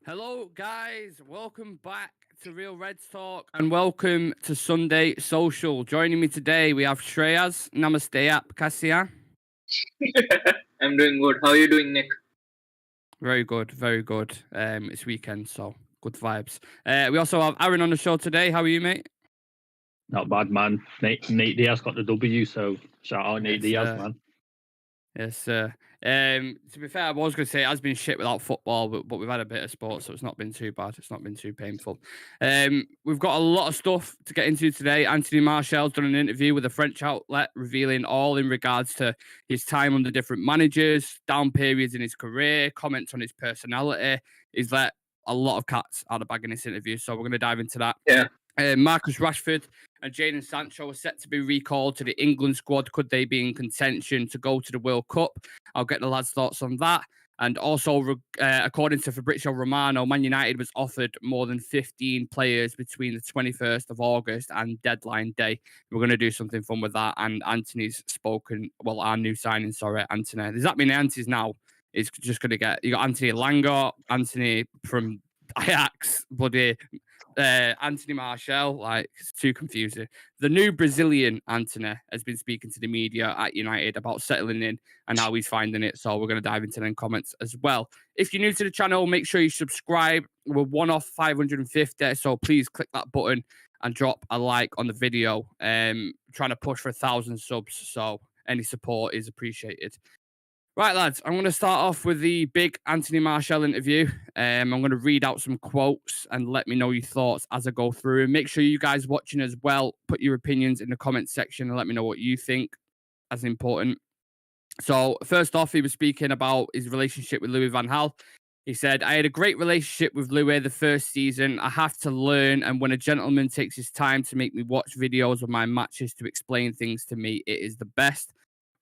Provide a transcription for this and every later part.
Hello, guys. Welcome back to Real Reds Talk and welcome to Sunday Social. Joining me today, we have Shreyas. Namaste, app Kassia. I'm doing good. How are you doing, Nick? Very good, very good. It's weekend, so good vibes. We also have Aaron on the show today. How are you, mate? Not bad, man. Nate Diaz got the W, so shout out Nate Yes, Diaz, man. Yes, sir. To be fair, I was going to say it has been shit without football, but we've had a bit of sport, so it's not been too bad. It's not been too painful. We've got a lot of stuff to get into today. Antony Martial's done an interview with a French outlet revealing all in regards to his time under different managers, down periods in his career, comments on his personality. He's let a lot of cats out of the bag in this interview, so we're going to dive into that. Yeah. Marcus Rashford and Jaden Sancho are set to be recalled to the England squad. Could they be in contention to go to the World Cup? I'll get the lads' thoughts on that. And also, according to Fabrizio Romano, Man United was offered more than 15 players between the 21st of August and deadline day. We're going to do something fun with that. And Antony's spoken, well, our new signing, sorry, Antony. Does that mean Antony's now is just going to get, you got Antony Langor, Antony from Ajax, bloody Antony Martial, like it's too confusing. The new Brazilian Antony has been speaking to the media at United about settling in and how he's finding it. So we're going to dive into them comments as well. If you're new to the channel, make sure you subscribe. We're one off 550, so please click that button and drop a like on the video. Trying to push for 1,000 subs, so any support is appreciated. Right, lads, I'm going to start off with the big Antony Martial interview. I'm going to read out some quotes and let me know your thoughts as I go through. And make sure you guys watching as well, put your opinions in the comments section and let me know what you think as important. So, first off, he was speaking about his relationship with Louis van Gaal. He said, I had a great relationship with Louis the first season. I have to learn. And when a gentleman takes his time to make me watch videos of my matches to explain things to me, it is the best.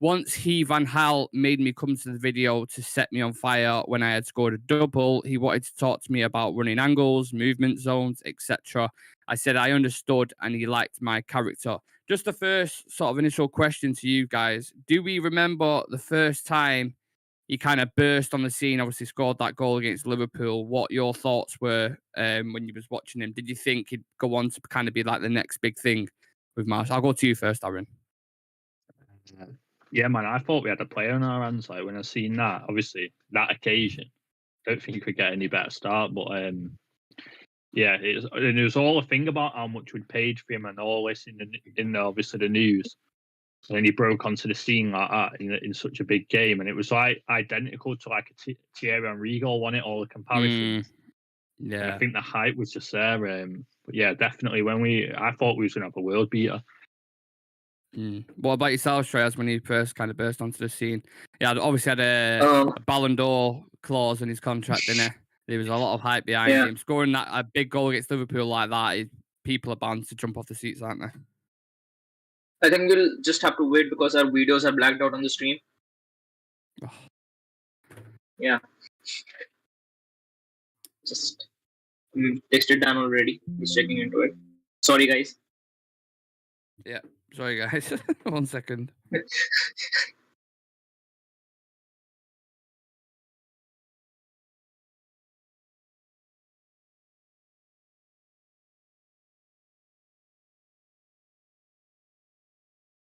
Once Van Gaal made me come to the video to set me on fire when I had scored a double, he wanted to talk to me about running angles, movement zones, etc. I said I understood and he liked my character. Just the first sort of initial question to you guys. Do we remember the first time he kind of burst on the scene, obviously scored that goal against Liverpool? What your thoughts were when you was watching him? Did you think he'd go on to kind of be like the next big thing with Marsh? I'll go to you first, Aaron. Yeah, man, I thought we had a player on our hands. Like when I seen that, obviously that occasion, I don't think you could get any better start. But yeah, it was all a thing about how much we'd paid for him and all this in obviously the news. And then he broke onto the scene like that in such a big game, and it was like identical to like a Thierry Henry goal, wasn't it? All the comparisons. Yeah, and I think the hype was just there. But yeah, definitely I thought we was gonna have a world beater. What about yourself, Shreyas, when he first kind of burst onto the scene? Yeah, obviously had a Ballon d'Or clause in his contract, didn't he? There was a lot of hype behind him. Scoring a big goal against Liverpool like that, people are bound to jump off the seats, aren't they? I think we'll just have to wait because our videos are blacked out on the stream. Oh. Yeah. Just we've texted Dan already. He's checking into it. Sorry, guys. Yeah. Sorry, guys. 1 second.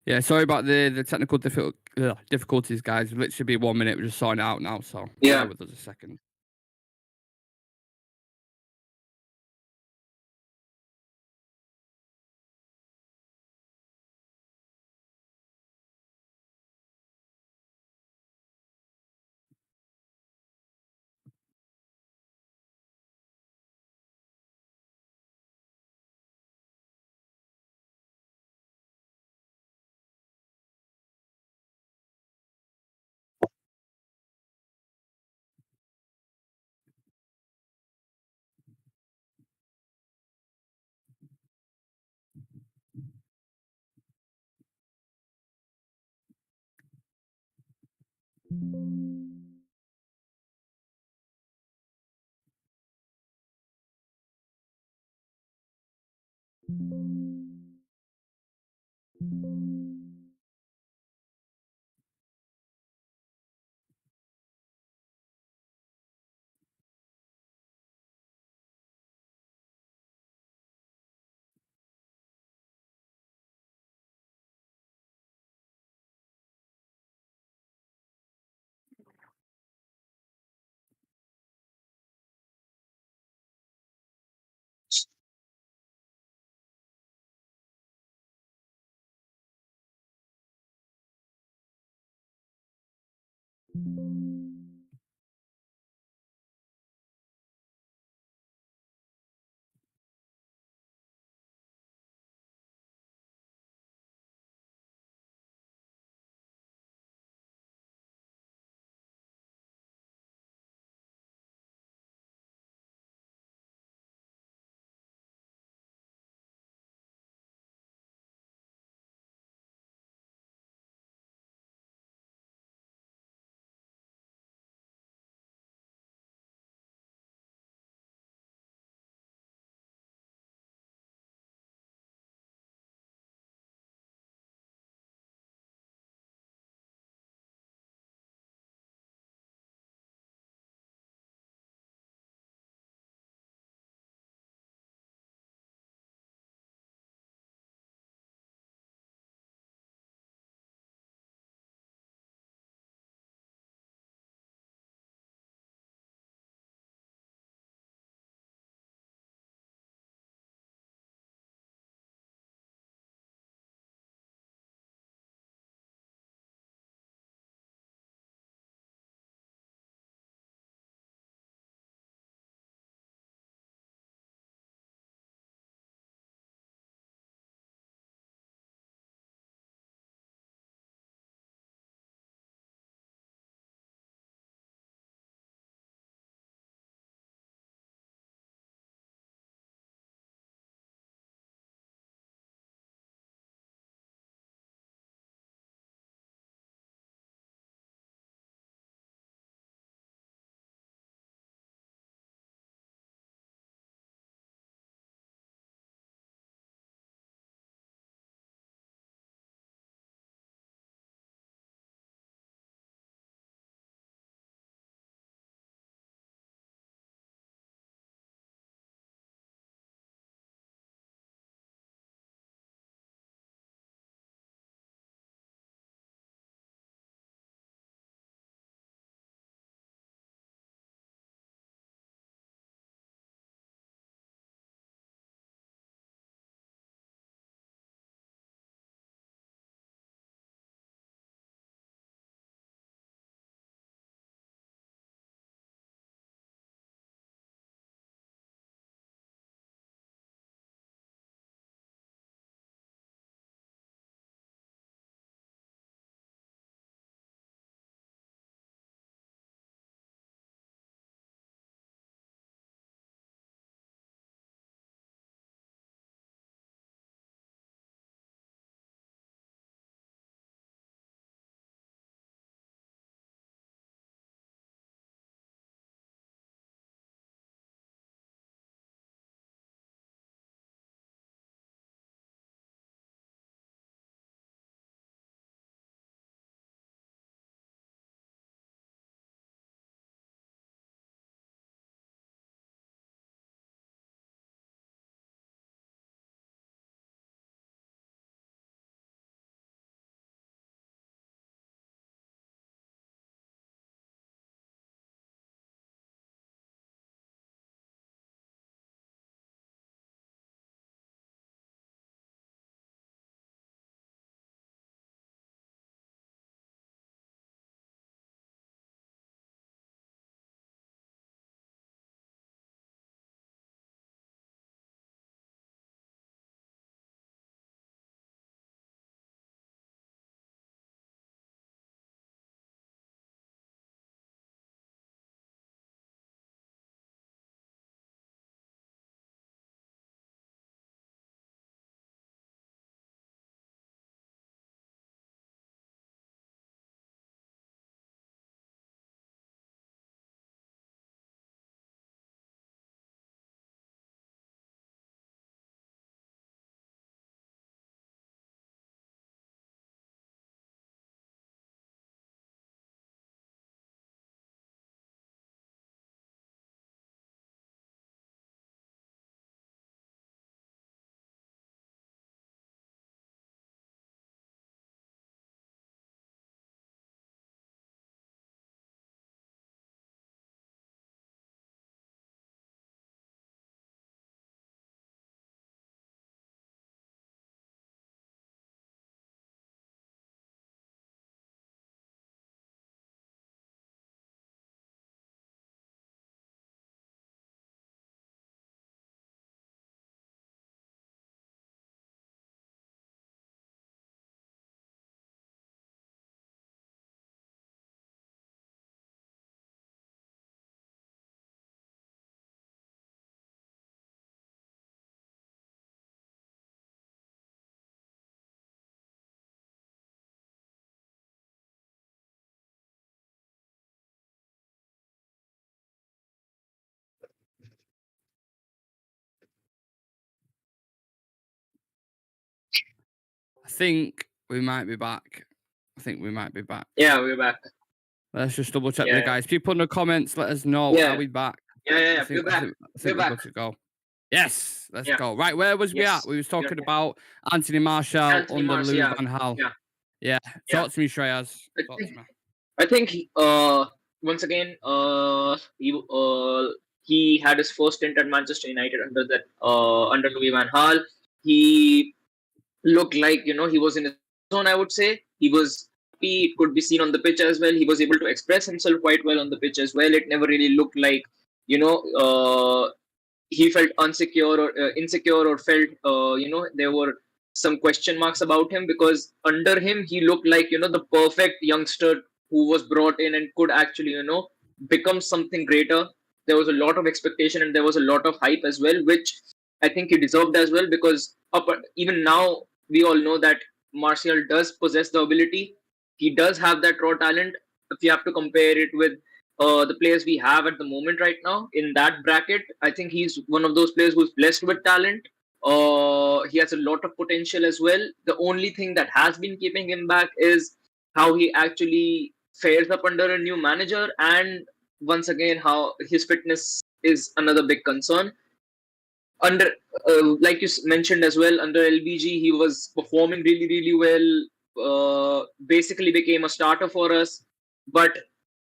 Yeah, sorry about the technical difficulties, guys. It'll literally be 1 minute. We're just sorting it out now, so yeah, bear with us a second. I think we might be back. Yeah, we're back. Let's just double check with the Yeah. guys. People in the comments, let us know. Yeah. Are we back? Yeah, I think, we're back. I think We're we're back. good to go. Yes, let's Yeah. go. Right, where was we Yes. at? We was talking Yeah. about Antony Martial Anthony under Martial, Louis yeah. van Gaal. Yeah. Yeah. Talk to me, Shreyas. Talk to me. I think once again he had his first stint at Manchester United under Louis van Gaal. He looked like he was in his zone. I would say it could be seen on the pitch as well. He was able to express himself quite well on the pitch as well. It never really looked like he felt insecure or felt there were some question marks about him, because under him he looked like the perfect youngster who was brought in and could actually become something greater. There was a lot of expectation and there was a lot of hype as well, which I think he deserved as well, because even now we all know that Martial does possess the ability. He does have that raw talent. If you have to compare it with the players we have at the moment right now in that bracket, I think he's one of those players who's blessed with talent. He has a lot of potential as well. The only thing that has been keeping him back is how he actually fares up under a new manager, and once again how his fitness is another big concern. Under like you mentioned as well, under LBG he was performing really well. Basically became a starter for us, but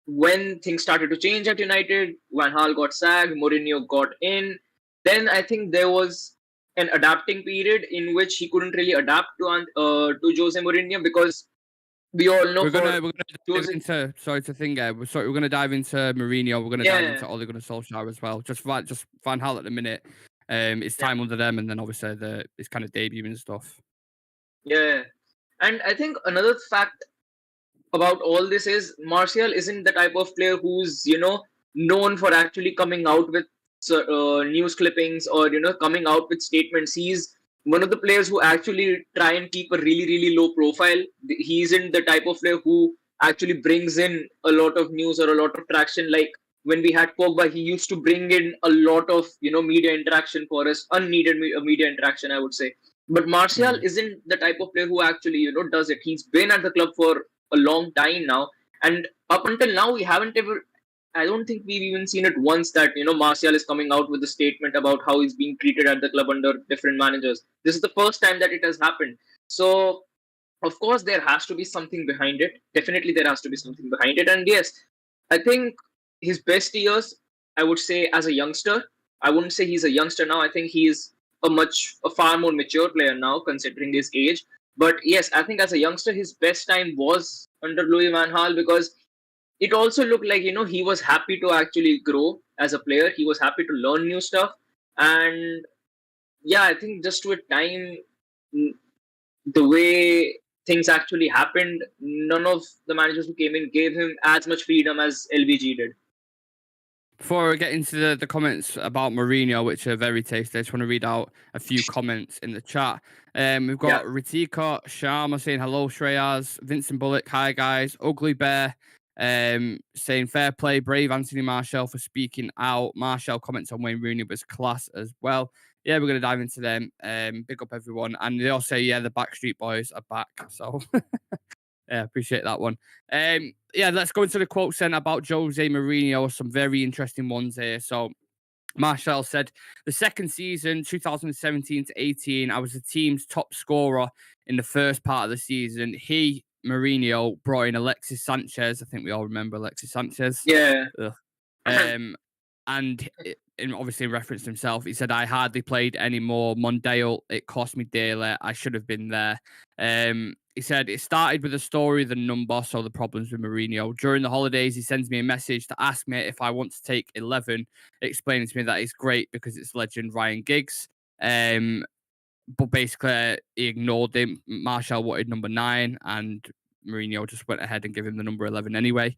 when things started to change at United, Van Gaal got sacked, Mourinho got in. Then I think there was an adapting period in which he couldn't really adapt to Jose Mourinho, because we all know We're gonna Jose. dive into we're gonna dive into Mourinho. We're gonna dive into Ole Gunnar Solskjaer as well. Just Van Gaal at the minute. It's time under them, and then obviously it's kind of debut and stuff. Yeah, and I think another fact about all this is Martial isn't the type of player who's known for actually coming out with news clippings or coming out with statements. He's one of the players who actually try and keep a really low profile. He isn't the type of player who actually brings in a lot of news or a lot of traction. Like when we had Pogba, he used to bring in a lot of media interaction for us, unneeded media interaction, I would say. But Martial isn't the type of player who actually does it. He's been at the club for a long time now, and up until now we haven't ever, I don't think we've even seen it once that Martial is coming out with a statement about how he's being treated at the club under different managers. This is the first time that it has happened. So of course there has to be something behind it. Definitely there has to be something behind it. And yes, I think his best years, I would say, as a youngster. I wouldn't say he's a youngster now. I think he's a far more mature player now, considering his age. But yes, I think as a youngster, his best time was under Louis van Gaal, because it also looked like he was happy to actually grow as a player. He was happy to learn new stuff, and yeah, I think just with time, the way things actually happened, none of the managers who came in gave him as much freedom as LBG did. Before we get into the comments about Mourinho, which are very tasty, I just want to read out a few comments in the chat. We've got Ritika Sharma saying hello, Shreyas. Vincent Bullock, hi guys. Ugly Bear saying fair play, brave Antony Martial for speaking out. Martial comments on Wayne Rooney was class as well. Yeah, we're going to dive into them. Big up everyone. And they all say, yeah, the Backstreet Boys are back. So yeah, appreciate that one. Yeah, let's go into the quotes then about Jose Mourinho. Some very interesting ones here. So Martial said, the second season, 2017 to 18, I was the team's top scorer in the first part of the season. Mourinho, brought in Alexis Sanchez. I think we all remember Alexis Sanchez. Yeah. And obviously referenced himself. He said, I hardly played anymore. Mondale, it cost me dearly. I should have been there. He said, it started with a story, the number, so the problems with Mourinho. During the holidays, he sends me a message to ask me if I want to take 11, explaining to me that it's great because it's legend Ryan Giggs. But basically, he ignored him. Martial wanted number 9, and Mourinho just went ahead and gave him the number 11 anyway.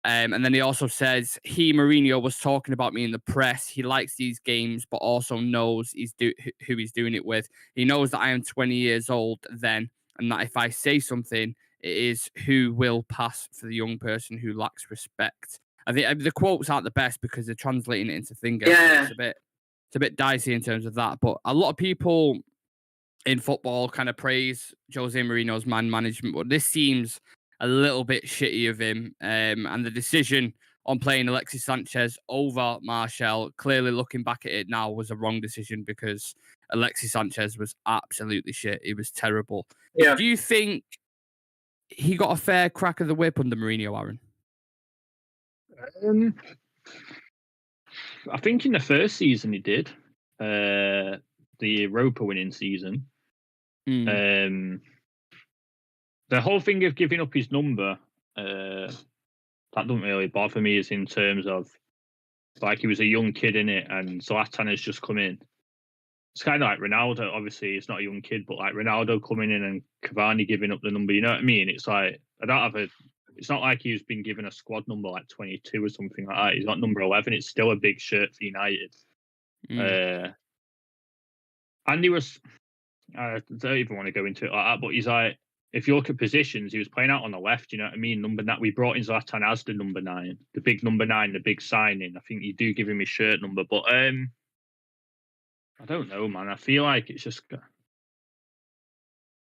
And then he also says, Mourinho was talking about me in the press. He likes these games, but also knows who he's doing it with. He knows that I am 20 years old then, and that if I say something, it is who will pass for the young person who lacks respect. I think the quotes aren't the best because they're translating it into fingers. Yeah. So it's a bit dicey in terms of that. But a lot of people in football kind of praise Jose Mourinho's man management, but this seems a little bit shitty of him. And the decision on playing Alexis Sanchez over Martial, clearly looking back at it now, was a wrong decision because Alexis Sanchez was absolutely shit. He was terrible. Yeah. Do you think he got a fair crack of the whip under Mourinho, Aaron? I think in the first season he did. The Europa winning season. The whole thing of giving up his number, that doesn't really bother me, is in terms of like he was a young kid in it and Zlatan has just come in. It's kind of like Ronaldo. Obviously, he's not a young kid, but like Ronaldo coming in and Cavani giving up the number. You know what I mean? It's like it's not like he's been given a squad number like 22 or something like that. He's got number 11. It's still a big shirt for United. And he was, I don't even want to go into it like that, but he's like, if you look at positions, he was playing out on the left. You know what I mean? Number 9. We brought in Zlatan as the number 9, the big number 9, the big signing. I think you do give him his shirt number, but I don't know, man. I feel like it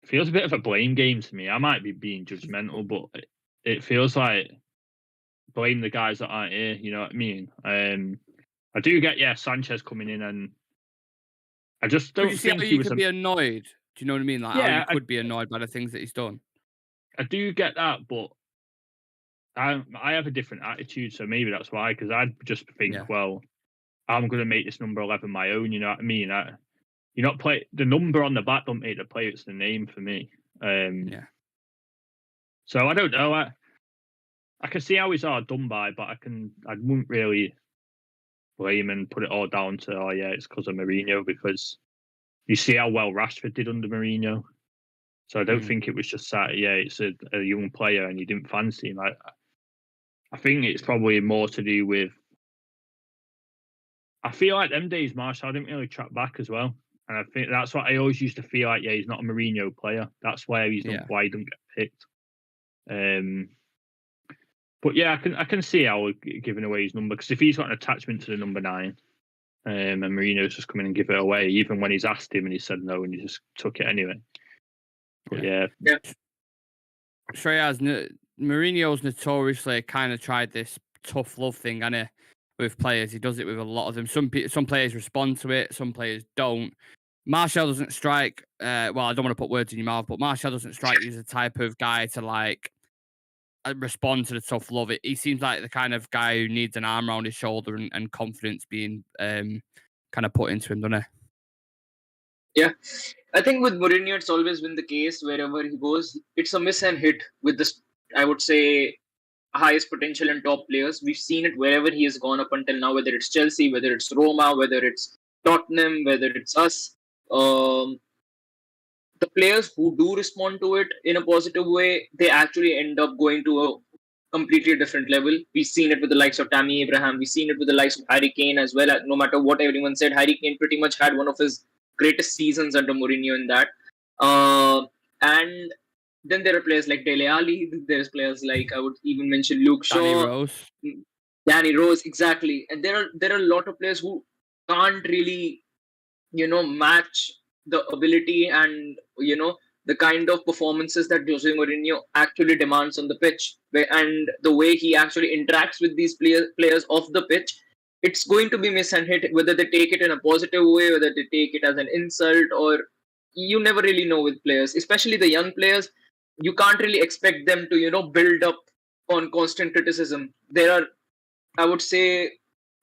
feels a bit of a blame game to me. I might be being judgmental, but it feels like blame the guys that aren't here. You know what I mean? I do get Sanchez coming in, and I just don't think he was. Could be annoyed. Do you know what I mean? Like, how you could be annoyed by the things that he's done. I do get that, but I have a different attitude, so maybe that's why. Because I'd just think, well, I'm going to make this number 11 my own. You know what I mean? You're not play the number on the back. Don't make the player. It's the name for me. So I don't know. I can see how he's hard done by, but I wouldn't really blame and put it all down to it's because of Mourinho, because you see how well Rashford did under Mourinho. So I don't think it was just that. It's a young player and you didn't fancy him. I think it's probably more to do with. I feel like them days Martial didn't really track back as well. And I think that's what I always used to feel like. He's not a Mourinho player. That's why why he don't get picked. But I can see how we're giving away his number, because if he's got an attachment to the number 9, and Mourinho's just come in and give it away, even when he's asked him and he said no, and he just took it anyway. But Shreyas, Mourinho's notoriously kind of tried this tough love thing, and with players, he does it with a lot of them. Some players respond to it, some players don't. Martial doesn't strike. Well, I don't want to put words in your mouth, but Martial doesn't strike you as the type of guy to like respond to the tough love. He seems like the kind of guy who needs an arm around his shoulder and confidence being kind of put into him, doesn't he? Yeah, I think with Mourinho, it's always been the case. Wherever he goes, it's a miss and hit with this, I would say, highest potential and top players. We've seen it wherever he has gone up until now, whether it's Chelsea, whether it's Roma, whether it's Tottenham, whether it's us. The players who do respond to it in a positive way, they actually end up going to a completely different level. We've seen it with the likes of Tammy Abraham. We've seen it with the likes of Harry Kane as well. No matter what everyone said, Harry Kane pretty much had one of his greatest seasons under Mourinho in that. And then there are players like Dele Alli. There's players like, I would even mention Luke Shaw. Danny Rose, exactly. And there are a lot of players who can't really, match the ability and, the kind of performances that Jose Mourinho actually demands on the pitch. And the way he actually interacts with these players off the pitch, it's going to be miss and hit, whether they take it in a positive way, whether they take it as an insult, or you never really know with players, especially the young players. You can't really expect them to, build up on constant criticism. There are, I would say,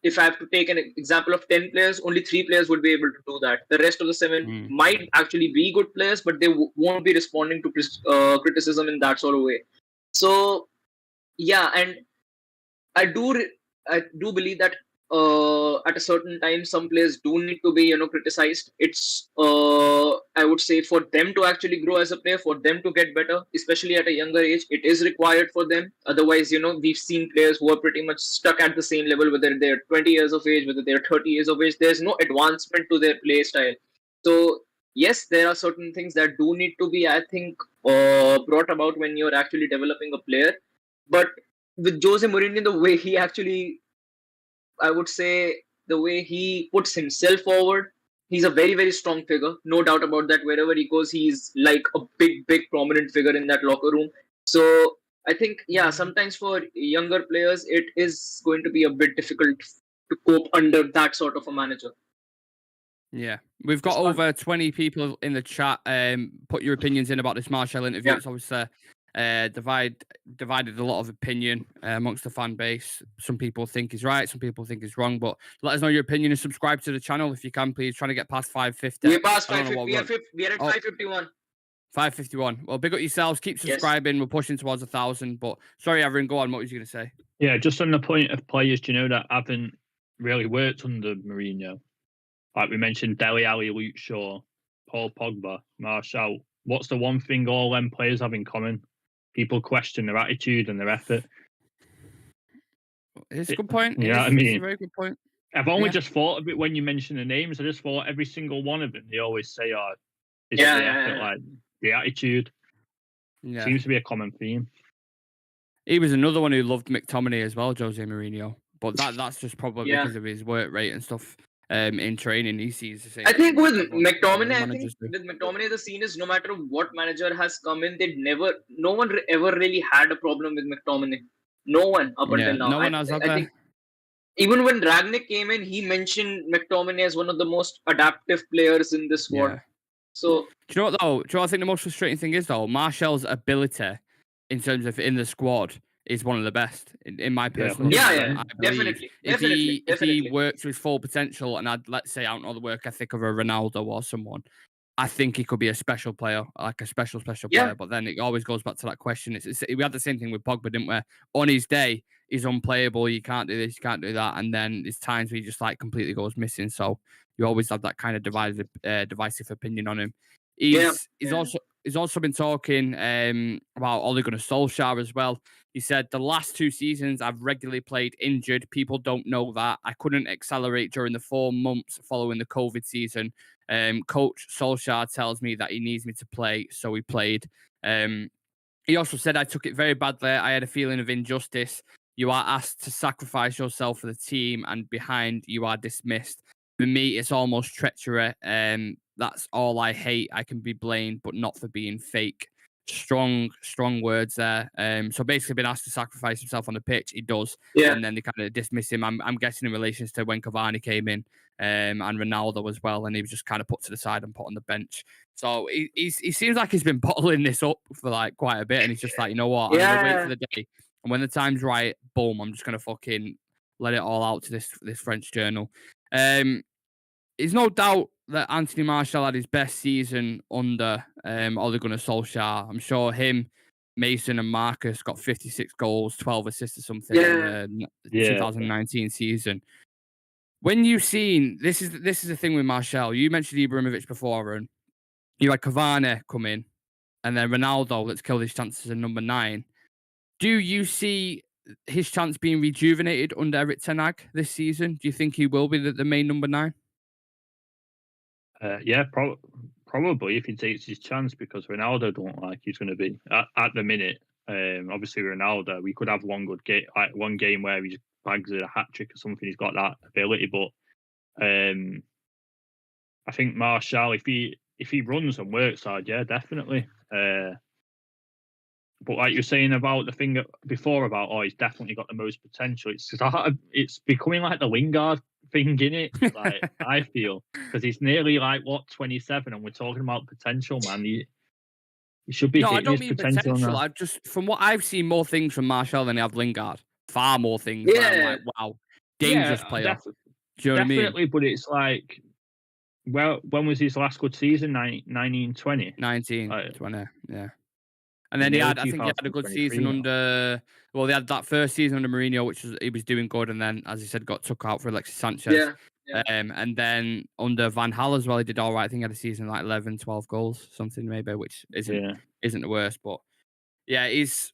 if I have to take an example of 10 players, only 3 players would be able to do that. The rest of the 7 might actually be good players, but they won't be responding to criticism in that sort of way. So, and I do believe that at a certain time, some players do need to be, criticized. It's, I would say, for them to actually grow as a player, for them to get better, especially at a younger age, it is required for them. Otherwise, we've seen players who are pretty much stuck at the same level, whether they're 20 years of age, whether they're 30 years of age. There's no advancement to their play style. So, yes, there are certain things that do need to be, I think, brought about when you're actually developing a player. But with Jose Mourinho, the way he actually, I would say, the way he puts himself forward, he's a very, very strong figure. No doubt about that. Wherever he goes, he's like a big, big prominent figure in that locker room. So I think, yeah, sometimes for younger players, it is going to be a bit difficult to cope under that sort of a manager. Yeah, we've got over 20 people in the chat. Put your opinions in about this Martial interview. It's obviously divided a lot of opinion amongst the fan base. Some people think he's right, some people think he's wrong. But let us know your opinion and subscribe to the channel if you can, please. Trying to get past 550. We're past 550. We are at 551. 551. Well, big up yourselves. Keep subscribing. Yes. We're pushing towards 1,000. But sorry, everyone, go on. What was you going to say? Yeah, just on the point of players, do you know that haven't really worked under Mourinho? Like we mentioned, Dele Alli, Luke Shaw, Paul Pogba, Martial. What's the one thing all them players have in common? People question their attitude and their effort. It's a good point. You know what I mean? It's a very good point. I've only just thought of it when you mention the names. I just thought every single one of them, they always say, it's the effort, like the attitude. Yeah. Seems to be a common theme. He was another one who loved McTominay as well, Jose Mourinho. But that's just probably because of his work rate and stuff. In training, he sees the same. I think with McTominay, the scene is no matter what manager has come in, no one ever really had a problem with McTominay. No one up until now. No one has I think even when Ragnick came in, he mentioned McTominay as one of the most adaptive players in this squad. Yeah. So do you know what though? Do you know what I think the most frustrating thing is though? Martial's ability in terms of in the squad is one of the best in my personal opinion. Definitely. If he works to his full potential, and let's say I don't know the work ethic of a Ronaldo or someone, I think he could be a special player, like a special player. But then it always goes back to that question. We had the same thing with Pogba, didn't we? On his day, he's unplayable. You can't do this, you can't do that, and then there's times where he just like completely goes missing. So you always have that kind of divisive opinion on him. He's also been talking about Ole Gunnar Solskjaer as well. He said, the last 2 seasons I've regularly played injured. People don't know that. I couldn't accelerate during the 4 months following the COVID season. Coach Solskjaer tells me that he needs me to play, so he played. He also said, I took it very badly. I had a feeling of injustice. You are asked to sacrifice yourself for the team, and behind you are dismissed. For me, it's almost treachery. That's all I hate. I can be blamed, but not for being fake. Strong words there. So basically been asked to sacrifice himself on the pitch. He does. Yeah. And then they kind of dismiss him. I'm guessing in relations to when Cavani came in and Ronaldo as well. And he was just kind of put to the side and put on the bench. So he seems like he's been bottling this up for like quite a bit. And he's just like, you know what? I'm going to wait for the day. And when the time's right, boom, I'm just going to fucking let it all out to this French journal. There's no doubt that Antony Martial had his best season under Ole Gunnar Solskjaer. I'm sure him, Mason, and Marcus got 56 goals, 12 assists or something in the 2019 season. When you've seen this is the thing with Martial. You mentioned Ibrahimovic before, and you had Cavani come in, and then Ronaldo that's killed his chances in number 9. Do you see his chance being rejuvenated under Erik ten Hag this season? Do you think he will be the main number 9? Probably if he takes his chance, because Ronaldo don't like he's going to be at the minute. Obviously Ronaldo, we could have one good game, like one game where he just bags a hat trick or something. He's got that ability, but I think Martial, if he runs and works hard, definitely. But like you're saying about the thing before about he's definitely got the most potential. It's becoming like the Lingard thing in it. Like I feel, because he's nearly like 27, and we're talking about potential, man. He should be. No, I don't mean potential. I just, from what I've seen, more things from Martial than I have Lingard. Far more things. Yeah. I'm like, wow, dangerous player. Do you know what I mean? Definitely, but it's like, well, when was his last good season? 1920. 1920. Yeah. And then I think he had a good season under. Well, they had that first season under Mourinho, which he was doing good, and then, as he said, got took out for Alexis Sanchez. Yeah. And then under Van Gaal as well, he did all right. I think he had a season like 11, 12 goals, something maybe, which isn't the worst. But yeah, it's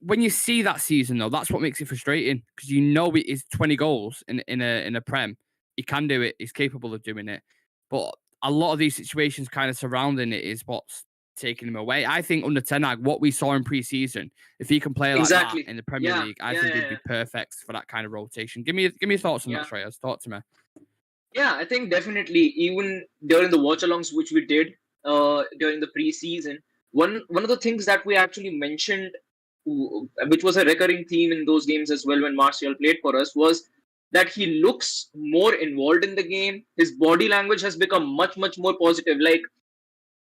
when you see that season though, that's what makes it frustrating, because you know it is 20 goals in a Prem. He can do it. He's capable of doing it. But a lot of these situations kind of surrounding it is what's taking him away. I think under Ten Hag, what we saw in pre-season, if he can play like that in the Premier League, I think he'd be perfect for that kind of rotation. Give me your thoughts on that, Shreyas. Talk to me. Yeah, I think definitely. Even during the watch-alongs which we did during the preseason, one of the things that we actually mentioned, which was a recurring theme in those games as well when Martial played for us, was that he looks more involved in the game. His body language has become much more positive. Like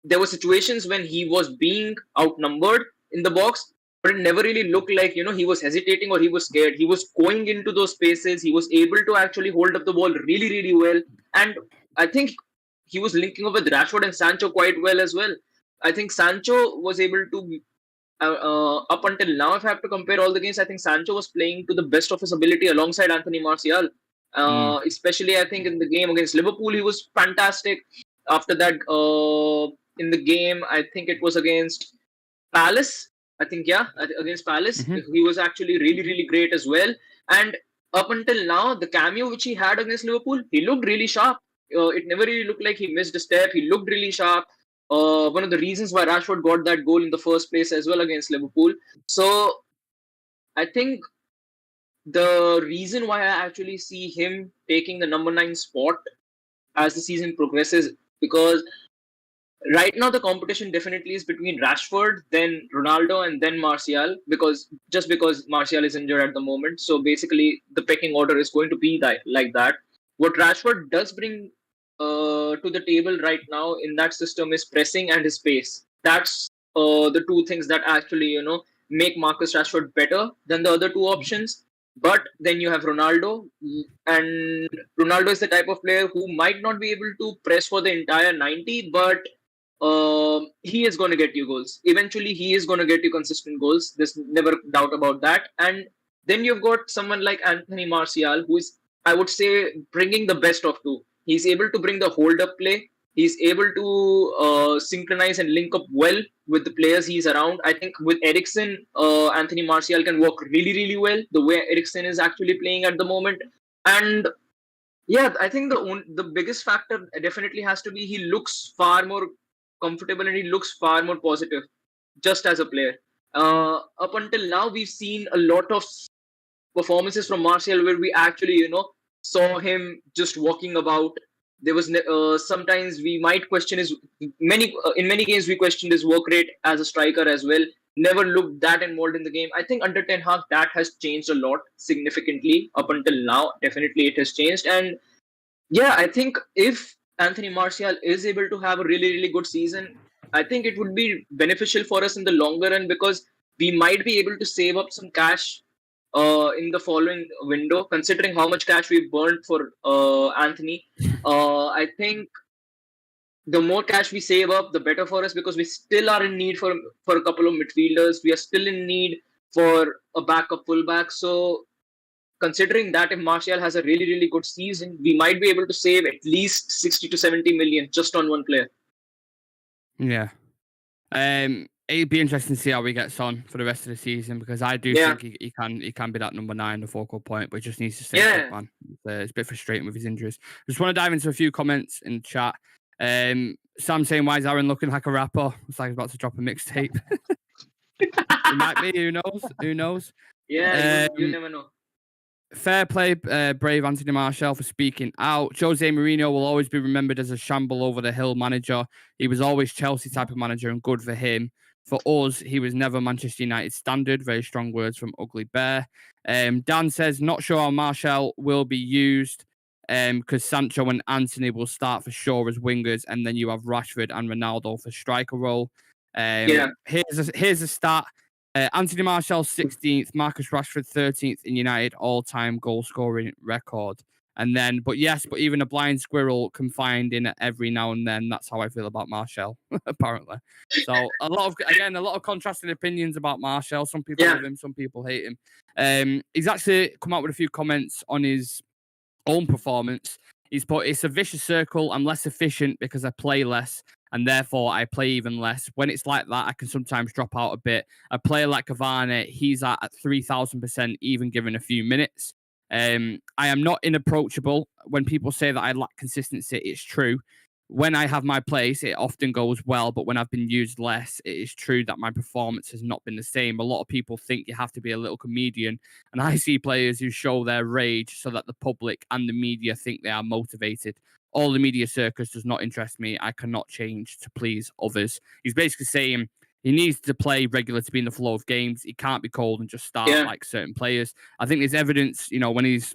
there were situations when he was being outnumbered in the box, but it never really looked like he was hesitating or he was scared. He was going into those spaces. He was able to actually hold up the ball really well, and I think he was linking up with Rashford and Sancho quite well as well. I think Sancho was able to. Up until now, if I have to compare all the games, I think Sancho was playing to the best of his ability alongside Anthony Martial. Mm. Especially, I think in the game against Liverpool, he was fantastic. After that, in the game, I think it was against Palace. I think against Palace, Mhm. he was actually really great as well. And up until now, the cameo which he had against Liverpool, he looked really sharp. It never really looked like he missed a step. He looked really sharp. One of the reasons why Rashford got that goal in the first place as well against Liverpool. So I think the reason why I actually see him taking the number 9 spot as the season progresses, because right now the competition definitely is between Rashford, then Ronaldo, and then Martial, because Martial is injured at the moment. So basically, the pecking order is going to be like that. What Rashford does bring to the table right now in that system is pressing and his pace. That's the two things that actually make Marcus Rashford better than the other two options. But then you have Ronaldo, and Ronaldo is the type of player who might not be able to press for the entire 90, but he is going to get you goals. Eventually, he is going to get you consistent goals. There's never doubt about that. And then you've got someone like Anthony Martial, who is, I would say, bringing the best of two. He's able to bring the hold-up play. He's able to synchronize and link up well with the players he's around. I think with Eriksen, Anthony Martial can work really well. The way Eriksen is actually playing at the moment, and yeah, I think the biggest factor definitely has to be he looks far more comfortable and he looks far more positive just as a player. Up until now, we've seen a lot of performances from Martial where we actually, saw him just walking about. There was sometimes we might question his in many games we questioned his work rate as a striker as well. Never looked that involved in the game. I think under Ten Hag that has changed a lot significantly. Up until now, definitely it has changed, and yeah, I think if Anthony Martial is able to have a really good season, I think it would be beneficial for us in the longer run because we might be able to save up some cash in the following window, considering how much cash we burned for Anthony. I think the more cash we save up, the better for us because we still are in need for a couple of midfielders. We are still in need for a backup fullback. So considering that if Martial has a really good season, we might be able to save at least 60 to 70 million just on one player. Yeah. It'd be interesting to see how he gets on for the rest of the season because I do Yeah. think he can be that number 9, the focal point, but he just needs to stay fit, man. It's a bit frustrating with his injuries. Just want to dive into a few comments in the chat. Sam saying, "Why is Aaron looking like a rapper?" It's like he's about to drop a mixtape. It might be. Who knows? Who knows? Yeah, you never know. Fair play, brave Anthony Martial for speaking out. Jose Mourinho will always be remembered as a shamble over the hill manager. He was always Chelsea type of manager and good for him. For us, he was never Manchester United standard. Very strong words from Ugly Bear. Dan says, not sure how Martial will be used because Sancho and Antony will start for sure as wingers, and then you have Rashford and Ronaldo for striker role. Here's a stat. Anthony Martial 16th, Marcus Rashford 13th in United all-time goal scoring record. And then, but even a blind squirrel can find in it every now and then. That's how I feel about Martial, apparently. So a lot of contrasting opinions about Martial. Some people love him, some people hate him. He's actually come out with a few comments on his own performance. He's put, it's a vicious circle. I'm less efficient because I play less and therefore I play even less. When it's like that, I can sometimes drop out a bit. A player like Cavani, he's at 3,000%, even given a few minutes. I am not inapproachable. When people say that I lack consistency, it's true. when I have my place, it often goes well, but when I've been used less, it is true that my performance has not been the same. A lot of people think you have to be a little comedian, and I see players who show their rage so that the public and the media think they are motivated. All the media circus does not interest me. I cannot change to please others. He's basically saying he needs to play regular to be in the flow of games. He can't be cold and just start like certain players. I think there's evidence, when he's,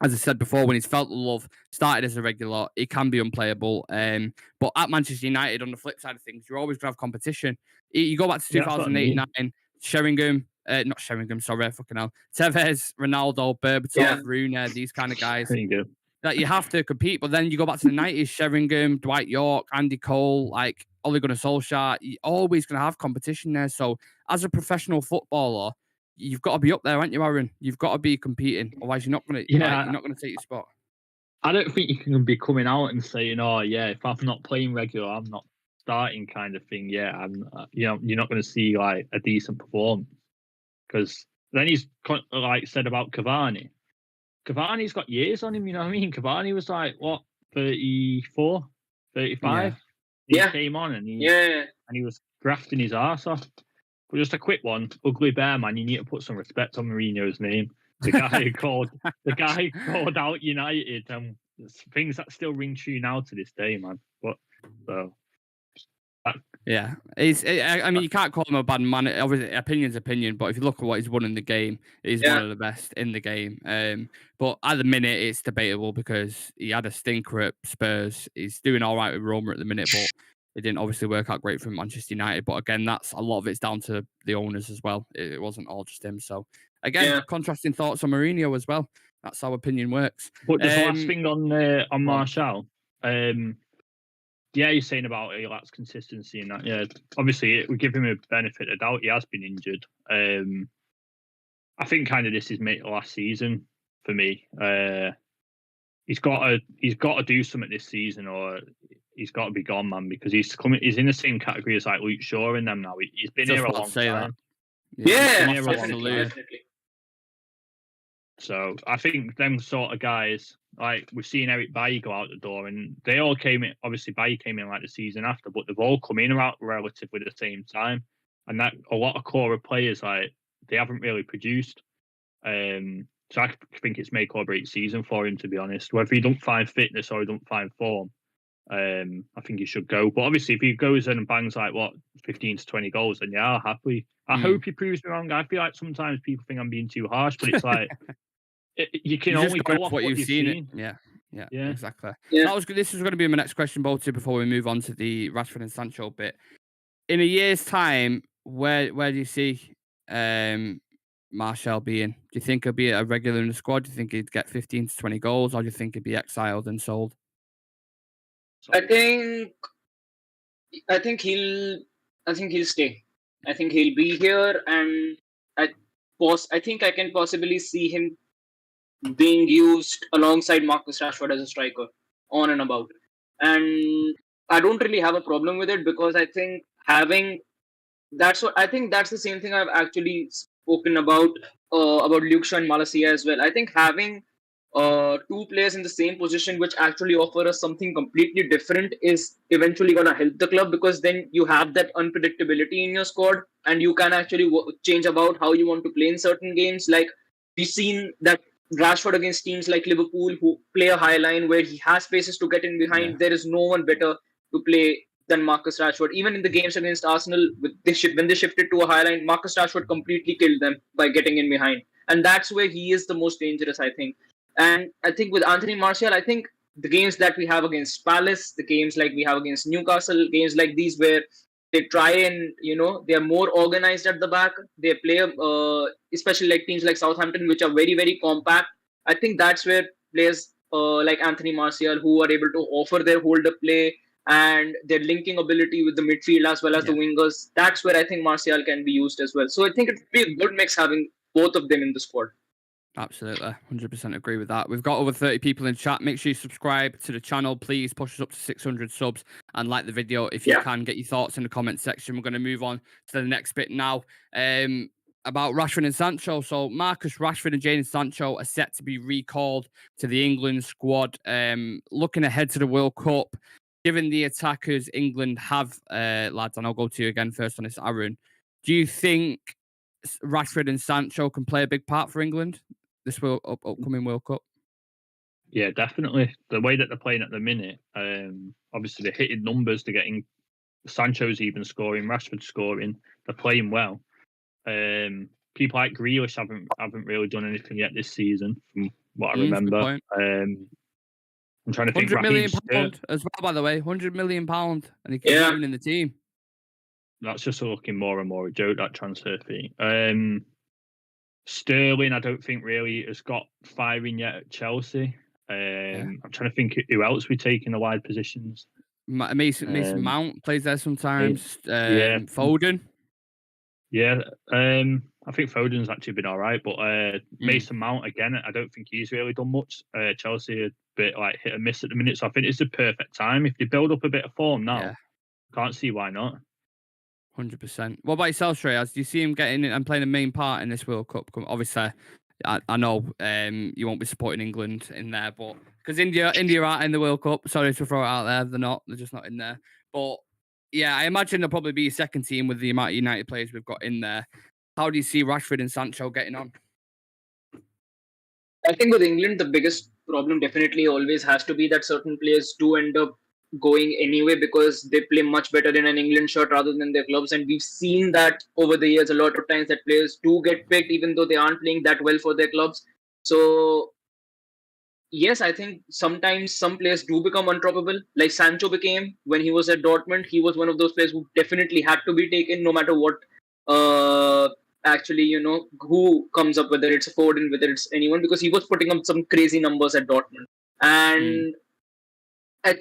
as I said before, when he's felt the love, started as a regular, it can be unplayable. But at Manchester United, on the flip side of things, you're always going to have competition. You go back to 2008-9, Sheringham, not Sheringham, sorry, fucking hell. Tevez, Ronaldo, Berbatov, Rooney, these kind of guys. That you have to compete. But then you go back to the 90s, Sheringham, Dwight York, Andy Cole, like Ole Gunnar Solskjaer. You're always going to have competition there. So as a professional footballer, you've got to be up there, aren't you, Aaron? You've got to be competing. Otherwise, you're not going to. You're not going to take your spot. I don't think you can be coming out and saying, "Oh, yeah, if I'm not playing regular, I'm not starting," kind of thing. Yeah, you're not going to see like a decent performance, because then he's like said about Cavani. Cavani's got years on him. You know what I mean? Cavani was like what 34, 35. He came on and he was grafting his arse off. But just a quick one, Ugly Bear, man, you need to put some respect on Mourinho's name. The guy who called out United, and things that still ring true now to this day, man. But yeah, I mean, you can't call him a bad man. Obviously, opinion's opinion, but if you look at what he's won in the game, he's one of the best in the game. But at the minute, it's debatable because he had a stinker at Spurs. He's doing all right with Roma at the minute, but it didn't obviously work out great for Manchester United. But again, that's a lot of it's down to the owners as well. It wasn't all just him. So again, contrasting thoughts on Mourinho as well. That's how opinion works. But just last thing on Martial. Yeah, you're saying about he lacks consistency in that. Yeah, obviously we give him a benefit of doubt. He has been injured. I think kind of this is last season for me. He's got to do something this season, or he's got to be gone, man. Because he's in the same category as like Luke Shaw and them now. He's been here a long time. Absolutely. So I think them sort of guys, like we've seen Eric Bailly go out the door, and they all came in. Obviously, Bailly came in like the season after, but they've all come in around relatively the same time. And that a lot of core players, like they haven't really produced. So I think it's make or break season for him, to be honest. Whether he don't find fitness or he don't find form, I think he should go. But obviously, if he goes in and bangs like 15 to 20 goals, then I'll happily. I hope he proves me wrong. I feel like sometimes people think I'm being too harsh, but it's like. You can only go off what you've seen. Yeah, exactly. Yeah. That was good. This was going to be my next question, Bolty, before we move on to the Rashford and Sancho bit. In a year's time, where do you see Martial being? Do you think he'll be a regular in the squad? Do you think he'd get 15 to 20 goals, or do you think he'd be exiled and sold? I think he'll stay. I think he'll be here, and I think I can possibly see him being used alongside Marcus Rashford as a striker, on and about. And I don't really have a problem with it, because I think that's the same thing I've actually spoken about Luke Shaw and Malacia as well. I think having two players in the same position which actually offer us something completely different is eventually going to help the club, because then you have that unpredictability in your squad, and you can actually change about how you want to play in certain games. Like we've seen that Rashford against teams like Liverpool, who play a high line where he has spaces to get in behind. There is no one better to play than Marcus Rashford. Even in the games against Arsenal, when they shifted to a high line, Marcus Rashford completely killed them by getting in behind. And that's where he is the most dangerous, I think. And I think with Anthony Martial, I think the games that we have against Palace, the games like we have against Newcastle, games like these where they try and, they are more organized at the back. They play, especially like teams like Southampton, which are very, very compact. I think that's where players like Anthony Martial, who are able to offer their hold-up play and their linking ability with the midfield as well as the wingers, that's where I think Martial can be used as well. So I think it would be a good mix having both of them in the squad. Absolutely, 100% agree with that. We've got over 30 people in chat. Make sure you subscribe to the channel, please. Push us up to 600 subs and like the video if you can. Get your thoughts in the comment section. We're going to move on to the next bit now about Rashford and Sancho. So Marcus Rashford and Jaden Sancho are set to be recalled to the England squad. Looking ahead to the World Cup, given the attackers England have, lads, and I'll go to you again first on this, Aaron. Do you think Rashford and Sancho can play a big part for England this upcoming World Cup? Yeah, definitely. The way that they're playing at the minute, obviously they're hitting numbers. They're getting Sancho's even scoring, Rashford scoring. They're playing well. People like Grealish haven't really done anything yet this season, from what I remember. I'm trying to think. £100 million as well, by the way. £100 million, and he keeps even in the team. That's just looking more and more a joke, that transfer fee. Sterling, I don't think really has got firing yet at Chelsea. I'm trying to think who else we take in the wide positions. Mason Mount plays there sometimes. Foden. Yeah, I think Foden's actually been all right, but Mason Mount again, I don't think he's really done much. Chelsea are a bit like hit and miss at the minute, so I think it's the perfect time if they build up a bit of form now. Can't see why not. 100%. What about yourself, Shreyas? Do you see him getting in and playing a main part in this World Cup? Obviously, I know you won't be supporting England in there, but because India aren't in the World Cup. Sorry to throw it out there, they're not. They're just not in there. But yeah, I imagine they'll probably be a second team with the amount of United players we've got in there. How do you see Rashford and Sancho getting on? I think with England, the biggest problem definitely always has to be that certain players do end up going anyway because they play much better in an England shirt rather than their clubs. And we've seen that over the years a lot of times that players do get picked even though they aren't playing that well for their clubs. So yes, I think sometimes some players do become undroppable. Like Sancho became when he was at Dortmund. He was one of those players who definitely had to be taken no matter what who comes up, whether it's a Foden, whether it's anyone, because he was putting up some crazy numbers at Dortmund. And I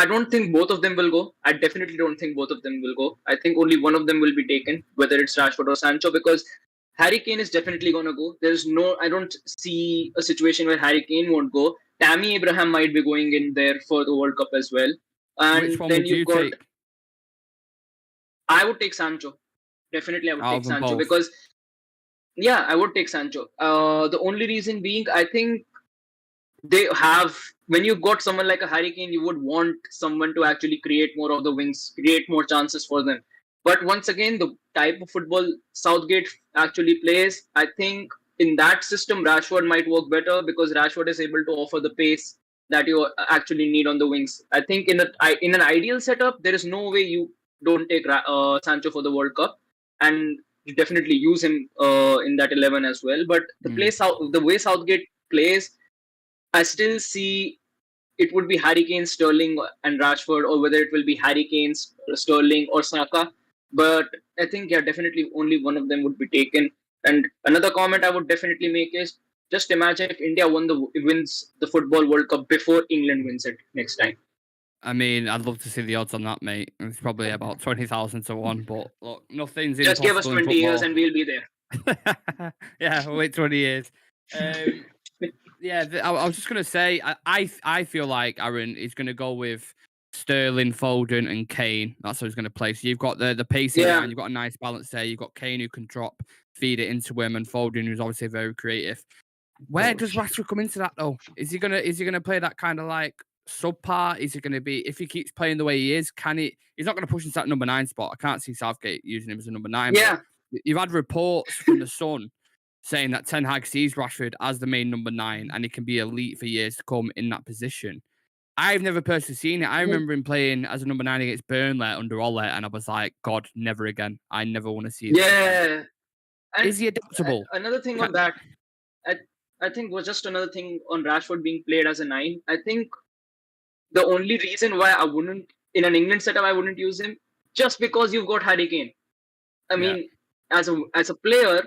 don't think both of them will go. I definitely don't think both of them will go. I think only one of them will be taken, whether it's Rashford or Sancho, because Harry Kane is definitely going to go. I don't see a situation where Harry Kane won't go. Tammy Abraham might be going in there for the World Cup as well. And which one then would you take? I would take Sancho. Definitely, I would take Sancho both. because, I would take Sancho. The only reason being, I think when you've got someone like a Harry Kane, you would want someone to actually create more of the wings, create more chances for them. But once again, the type of football Southgate actually plays, I think in that system, Rashford might work better because Rashford is able to offer the pace that you actually need on the wings. I think in an ideal setup, there is no way you don't take Sancho for the World Cup, and you definitely use him in that 11 as well. But the way Southgate plays, I still see it would be Harry Kane, Sterling, and Rashford, or whether it will be Harry Kane, Sterling, or Saka. But I think, definitely only one of them would be taken. And another comment I would definitely make is just imagine if India wins the Football World Cup before England wins it next time. I mean, I'd love to see the odds on that, mate. It's probably about 20,000 to 1, but look, nothing's just impossible. Just give us 20 years and we'll be there. Yeah, we'll wait 20 years. I was just going to say, I feel like Aaron is going to go with Sterling, Foden, and Kane. That's how he's going to play. So you've got the pacing line, you've got a nice balance there. You've got Kane who can drop, feed it into him, and Foden who's obviously very creative. Where does Rashford come into that though? Is he gonna play that kind of like subpart? Is it going to be, if he keeps playing the way he is, he's not going to push into that number 9 spot. I can't see Southgate using him as a number 9. Yeah. You've had reports from the Sun saying that Ten Hag sees Rashford as the main number 9 and he can be elite for years to come in that position. I've never personally seen it. I remember him playing as a number 9 against Burnley under Ole, and I was like, God, never again. I never want to see it. Yeah. And is he adaptable? Another thing on that, I think was just another thing on Rashford being played as a 9. I think the only reason why I wouldn't, in an England setup, I wouldn't use him, just because you've got Harry Kane. I mean, as a player,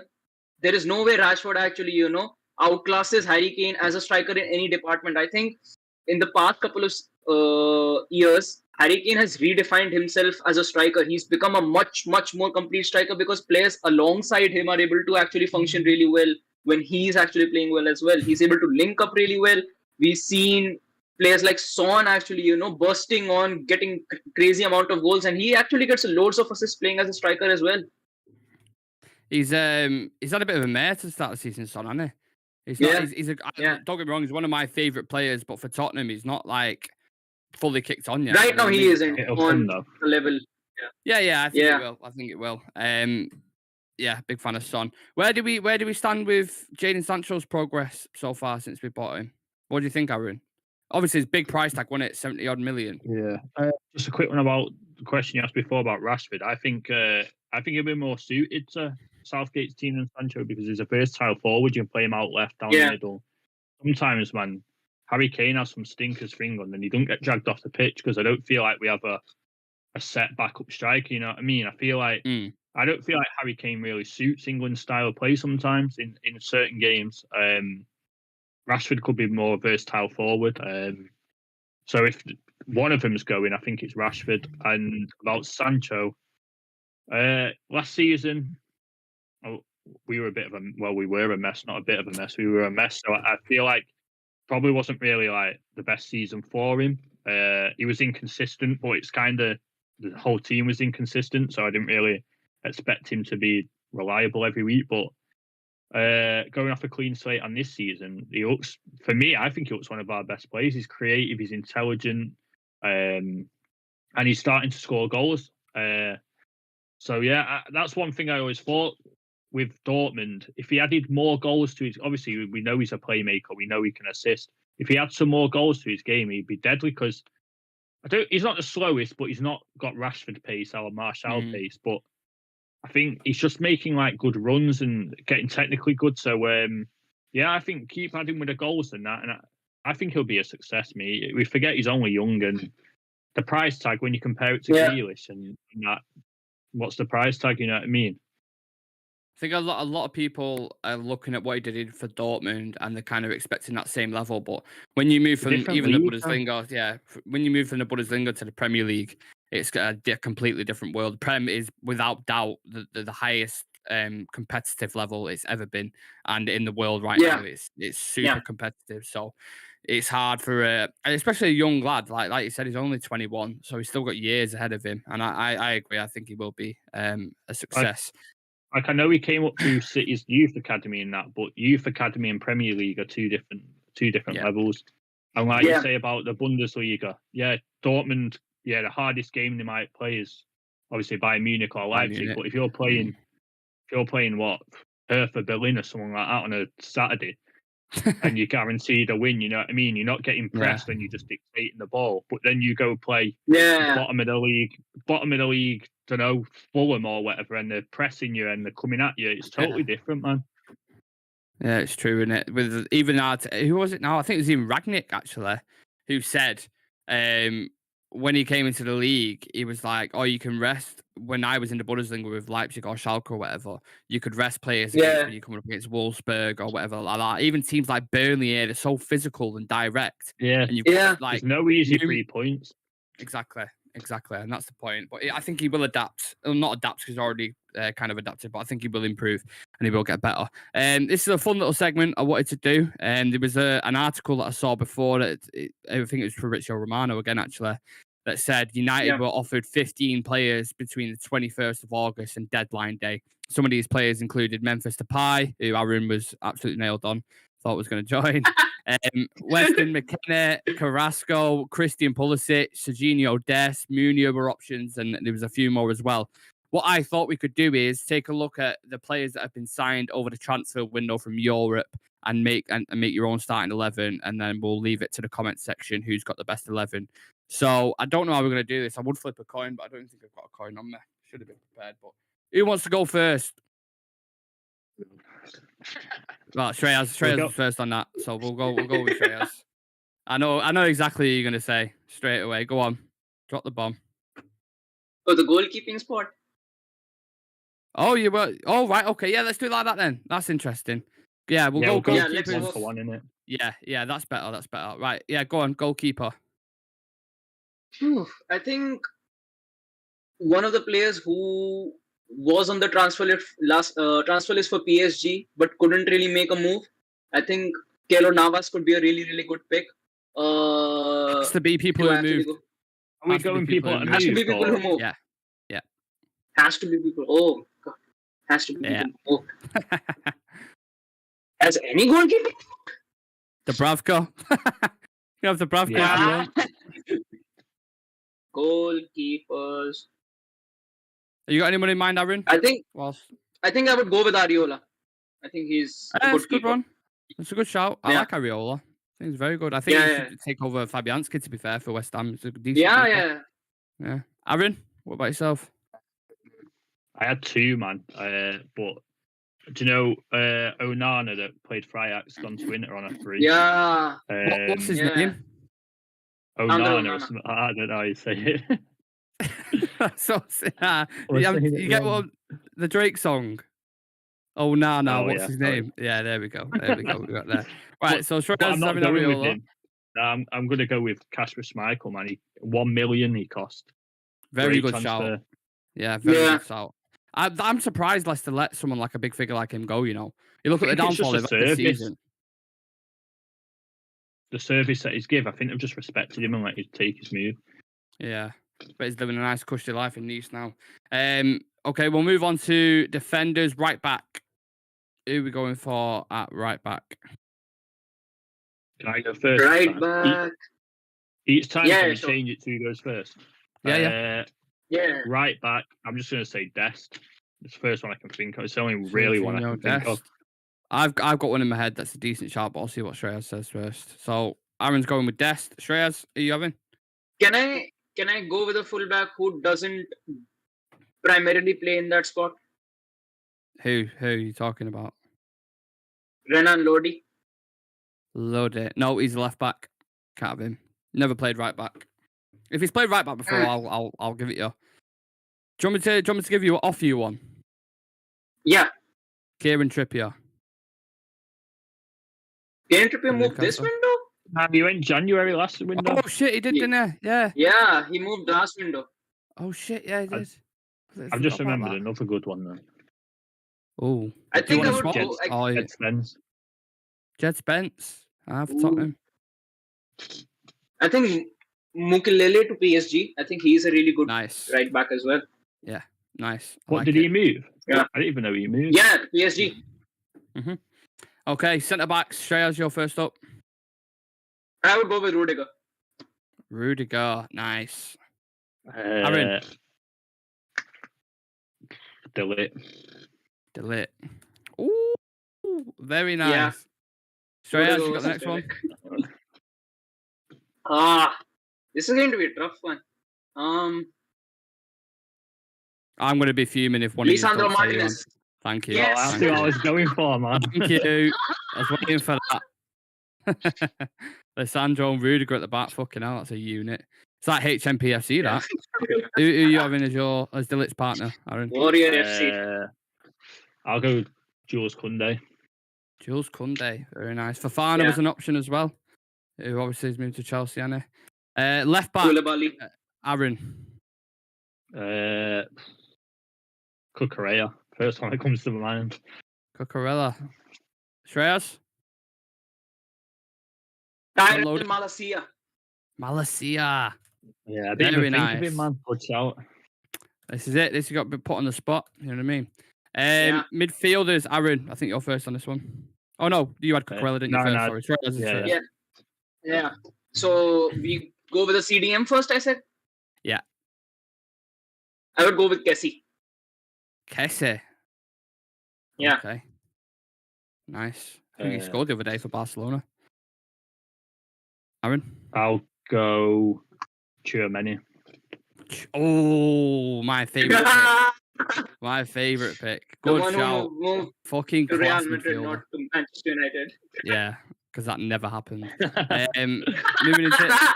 there is no way Rashford actually, outclasses Harry Kane as a striker in any department. I think in the past couple of years, Harry Kane has redefined himself as a striker. He's become a much, much more complete striker because players alongside him are able to actually function really well when he's actually playing well as well. He's able to link up really well. We've seen players like Son actually, bursting on, getting crazy amount of goals, and he actually gets loads of assists playing as a striker as well. He's had a bit of a mare to start the season, Son, hasn't he? Don't get me wrong, he's one of my favourite players, but for Tottenham, he's not like fully kicked on yet. Right now, he isn't It'll come on though. the level. Yeah, I think Yeah. it will. I think it will. Yeah, big fan of Son. Where do we stand with Jaden Sancho's progress so far since we bought him? What do you think, Aaron? Obviously, it's big price tag, wasn't it? 70 odd million. Yeah. Just a quick one about the question you asked before about Rashford. I think he'll be more suited to Southgate's team than Sancho because he's a versatile forward. You can play him out left, down the middle. Sometimes, man, Harry Kane has some stinkers thing on, and he don't get dragged off the pitch because I don't feel like we have a set backup striker. You know what I mean? I feel like I don't feel like Harry Kane really suits England's style of play sometimes in certain games. Rashford could be more versatile forward. So if one of them's going, I think it's Rashford. And about Sancho, last season, we were a mess, not a bit of a mess. We were a mess. So I feel like probably wasn't really like the best season for him. He was inconsistent, but it's kind of the whole team was inconsistent. So I didn't really expect him to be reliable every week. But going off a clean slate on this season, he looks, for me, I think he looks one of our best players. He's creative, he's intelligent, and he's starting to score goals. So yeah, that's one thing I always thought with Dortmund. If he added more goals to his, obviously we know he's a playmaker, we know he can assist. If he had some more goals to his game, he'd be deadly because he's not the slowest, but he's not got Rashford pace or Martial pace. But I think he's just making like good runs and getting technically good. So yeah, I think keep adding with the goals and that, and I think he'll be a success. We forget he's only young, and the price tag when you compare it to Grealish and that, what's the price tag? You know what I mean? I think a lot of people are looking at what he did for Dortmund and they're kind of expecting that same level. But when you move from even the Bundesliga, when you move from the Bundesliga to the Premier League, it's a completely different world. The Prem is without doubt the highest competitive level it's ever been, and in the world right now, it's super competitive. So it's hard for especially a young lad like you said. He's only 21, so he's still got years ahead of him. And I agree. I think he will be a success. Like I know he came up through City's youth academy and that, but youth academy and Premier League are two different levels. And like you say about the Bundesliga, Dortmund, the hardest game they might play is obviously Bayern Munich or Leipzig. But if you're playing what Hertha Berlin or someone like that on a Saturday, and you're guaranteed a win, you know what I mean? You're not getting pressed and you're just dictating the ball. But then you go play bottom of the league, don't know, Fulham or whatever, and they're pressing you and they're coming at you. It's totally different, man. Yeah, it's true, isn't it? With even who was it now? I think it was even Ragnick actually, who said when he came into the league, he was like, "Oh, you can rest." When I was in the Bundesliga with Leipzig or Schalke or whatever, you could rest players when you're coming up against Wolfsburg or whatever like that. Even teams like Burnley here, they're so physical and direct. Yeah, and there's no easy 3 points. Exactly, and that's the point. But I think he will adapt. Well, not adapt because he's already kind of adapted, but I think he will improve and he will get better. This is a fun little segment I wanted to do. There was an article that I saw before that I think it was for Fabrizio Romano again, actually, that said United were offered 15 players between the 21st of August and deadline day. Some of these players included Memphis Depay, who Aaron was absolutely nailed on, thought was going to join. Weston McKenna, Carrasco, Christian Pulisic, Serginho Dest, Munir were options, and there was a few more as well. What I thought we could do is take a look at the players that have been signed over the transfer window from Europe and make your own starting 11, and then we'll leave it to the comment section who's got the best 11. So I don't know how we're going to do this. I would flip a coin, but I don't think I've got a coin on me. Should have been prepared. But who wants to go first? Well, Shreyas was first on that, so we'll go with Shreyas. I know exactly what you're going to say straight away. Go on, drop the bomb. Oh, the goalkeeping spot. Oh, you were. Oh, right. Okay. Yeah, let's do it like that then. That's interesting. Yeah, we'll go goalkeeper. One for one, innit? Yeah, that's better. Right. Yeah, go on, goalkeeper. I think one of the players who was on the transfer list for PSG but couldn't really make a move. I think Keylor Navas could be a really, really good pick. Has to be people who moved. Are we going people that has to be people who move. Yeah. Has to be people. Oh, God. Has to be people. Oh. Has any goalkeeper? Dubravka. You have Dubravka if you want. Goalkeepers. You got anyone in mind, Aaron? I think Whilst... I would go with Ariola. I think he's a That's good a good keeper. one. That's a good shout. I Yeah. like Ariola. I think he's very good. I think he should take over Fabianski, to be fair, for West Ham. He's a decent keeper. Yeah. Aaron, what about yourself? I had two, man. But do you know Onana that played for Ajax gone to Inter on a free? Yeah. What's his name? Onana. I don't know how you say it. So you get what the Drake song? Oh, Nana, what's his name? Yeah, there we go. We got there. Right, so I'm not going with him. I'm going to go with Kasper Schmeichel, man. 1 million he cost. Very good shout. Yeah, very good shout. I'm surprised Leicester let someone like a big figure like him go. You know, you look at the downfall of the season. The service that he's give, I think they've just respected him and let him take his move. Yeah, but he's living a nice, cushy life in Nice now. Okay, we'll move on to defenders. Right back. Who are we going for at right back? Can I go first? Right back. Each time can you change it to who goes first? Yeah. Right back. I'm just going to say Dest. It's the first one I can think of. It's the only really one I can think of. I've got one in my head that's a decent shout, but I'll see what Shreyas says first. So Aaron's going with Dest. Shreyas, are you having? Can I go with a fullback who doesn't primarily play in that spot? Who are you talking about? Renan Lodi. Lodi. No, he's left back. Can't have him. Never played right back. If he's played right back before, I'll give it you. Do you want me to offer you one? Yeah. Kieran Trippier. Kieran Trippier moved this window? He went January last window. Oh shit, he did, didn't he? Yeah. Yeah, he moved last window. Oh shit, yeah, he did. I've just remembered another good one though. Oh, I think I would go Jed Spence. Jed Spence. For Tottenham. I think Mukelele to PSG. I think he's a really good right back as well. Yeah, nice. What did he move? Yeah, I didn't even know he moved. Yeah, PSG. Mm-hmm. Okay, centre backs. Shreyas, you're first up. I would go with Rudiger. Rudiger, nice. Aaron. Delete. Ooh, very nice. Yeah. Shreyas, you got the next one? This is going to be a tough one. I'm going to be fuming if one of you don't say one. Thank you. Yes. That's what I was going for, man. Thank you. I was waiting for that. Lissandro and Rudiger at the back. Fucking hell, that's a unit. It's like HMPFC, that. Who are you having as Delit's partner, Aaron? Warrior FC. I'll go Jules Koundé. Jules Koundé, very nice. Fofana was an option as well, who obviously has moved to Chelsea, hasn't he? Left back, Aaron. Cucurella, first one that comes to my mind. Cucurella. Shreyas? Malacia. Malacia. Yeah, I didn't even think of him, man. Good shout. This is it. This has got to be put on the spot. You know what I mean? Midfielders, Aaron. I think you're first on this one. Oh no, you had Cucurella, didn't you? First, sorry. Yeah. So we go with the CDM first, I said? Yeah. I would go with Kessie. Kessie? Yeah. Okay. Nice. I think he scored the other day for Barcelona. Aaron? I'll go Tchouaméni. Oh, my favourite pick. My favourite pick. Good shout. Fucking class midfielder. Not to Manchester United. Yeah, because that never happened. Moving into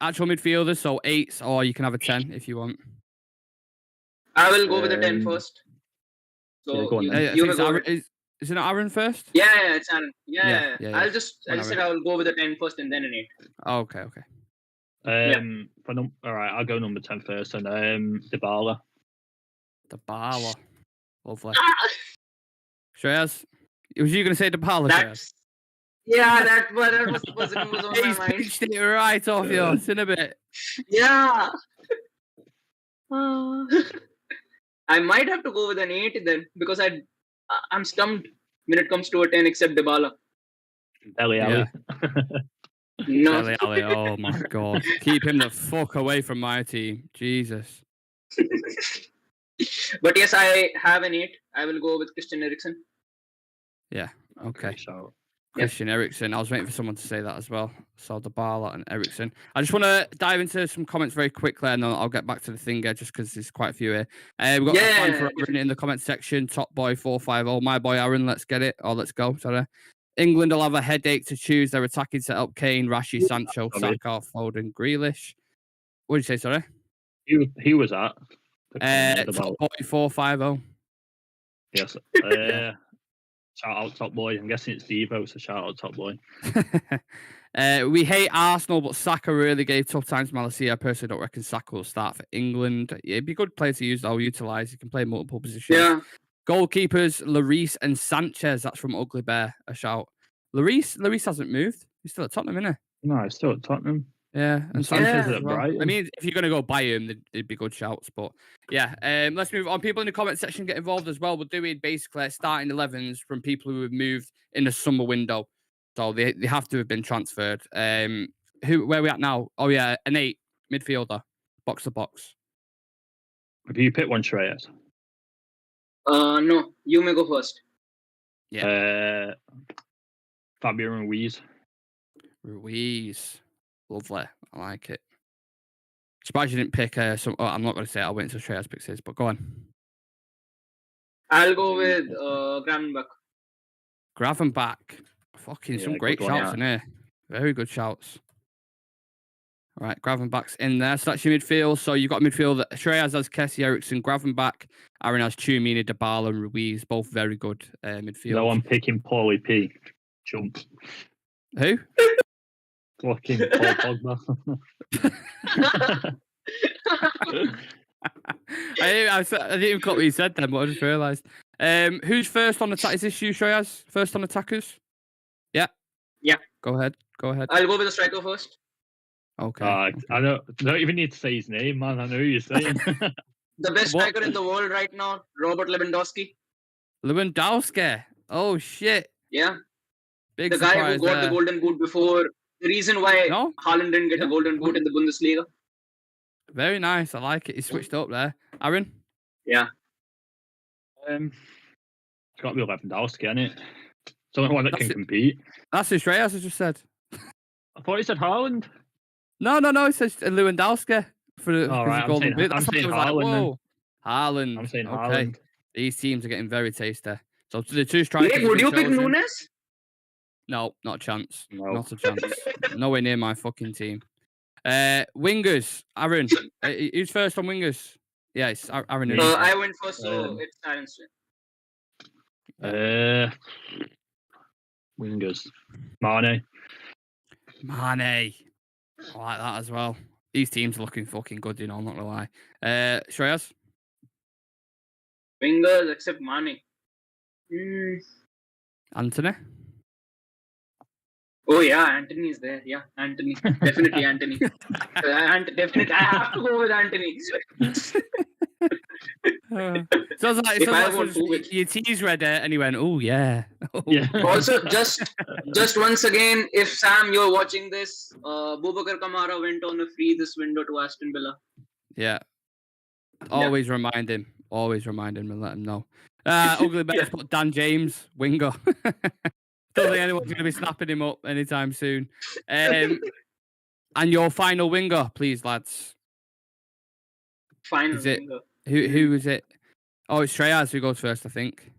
actual midfielders, so 8s, or you can have a 10 if you want. I will go with the 10 first. So is it not Aaron first? Yeah, it's Aaron. Yeah. I just said I will go with the 10 first and then an 8. Oh, okay. All right, I'll go number 10 first, and Dybala. Lovely. Shreyas, was you going to say Dybala? Shreyas? Yeah, that was on my mind. He's pitched it right off yours in a bit. Yeah. I might have to go with an 8 then, because I'm stumped when it comes to a 10 except Dybala. Dele Alli. No. Dele Alli, oh my god. Keep him the fuck away from my team. Jesus. But yes, I have an 8. I will go with Christian Eriksen. Yeah, okay. So Yeah. Christian Eriksen. I was waiting for someone to say that as well. So Dybala and Eriksen. I just want to dive into some comments very quickly, and then I'll get back to the thing just because there's quite a few here. We've got a fan for Aaron in the comment section. Top boy 450. My boy Aaron. Let's get it. Oh, let's go. Sorry. England will have a headache to choose their attacking setup. Kane, Rashford, Sancho, Saka, Foden, Grealish. What did you say? Sorry. he was at the Top boy 450. Yes. Shout out top boy. I'm guessing it's Devo, so shout out top boy. We hate Arsenal, but Saka really gave tough times to Malacia. I personally don't reckon Saka will start for England. It'd be a good player to use, though, utilise. He can play multiple positions. Yeah. Goalkeepers, Lloris and Sanchez. That's from Ugly Bear. A shout. Lloris hasn't moved. He's still at Tottenham, isn't No, he's still at Tottenham. Yeah, and Sanchez Sanchez at as well. Brighton. I mean, if you're going to go buy him, they'd be good shouts. But yeah, let's move on. People in the comment section get involved as well. We're doing basically starting 11s from people who have moved in the summer window. So they have to have been transferred. Where are we at now? Oh, yeah, an 8 midfielder, box to box. Have you picked one, Shreyas? No, you may go first. Yeah. Fabio Ruiz. Ruiz. Lovely. I like it. Surprised you didn't pick I'm not going to say it. I'll wait until Shreyas picks his, but go on. I'll go with Gravenberch. Gravenberch. Fucking Yeah, some great good one, shouts in here. Very good shouts. All right, Gravenbach's in there. So that's your midfield. So you've got midfield that Shreyas has Kessie, Eriksen, Gravenbach. Aaron has Tchouameni, Dybala, and Ruiz. Both very good midfield. No one picking Paulie P. Jump. Who? Fucking Paul Pogba. I didn't even got what you said then, but I just realised. Who's first on attack? Is this you, Shreyas? First on attackers? Yeah. Yeah. Go ahead. I'll go with the striker first. Okay. I don't even need to say his name, man. I know who you're saying. The best striker in the world right now, Robert Lewandowski. Lewandowski. Oh shit. Yeah. Big the guy surprise who got there. the Golden Boot before. The reason why Haaland didn't get a Golden Boot in the Bundesliga. Very nice. I like it. He switched up there. Aaron? Yeah. It's got to be Lewandowski, isn't it? It's the only one that can compete. That's what Shreyas has just said. I thought he said Haaland. No. He says Lewandowski for the Golden Boot. I'm saying Haaland. Haaland. I'm saying okay. Haaland. These teams are getting very tasty. So the two strikers. Wait, would you pick Nunes? No, not a chance. No. Not a chance. Nowhere near my fucking team. Wingers, Aaron. Who's first on wingers? Yeah, it's Aaron. I went first, so it's Aaron's turn. Wingers. Mane. I like that as well. These teams are looking fucking good, I'm not gonna lie. Shreyas? Wingers except Mane. Antony? Oh yeah, Antony is there. Yeah, Antony. Definitely Antony. Definitely, I have to go with Antony. Sounds like your tease read it and he went, oh yeah. Yeah. Also, just once again, if Sam, you're watching this, Boubacar Kamara went on a free this window to Aston Villa. Yeah. Always remind him and let him know. Ugly Bears put Dan James, winger. Don't think anyone's going to be snapping him up anytime soon. And your final winger, please, lads. Final winger. Who is it? Oh, it's Shreyas who goes first, I think.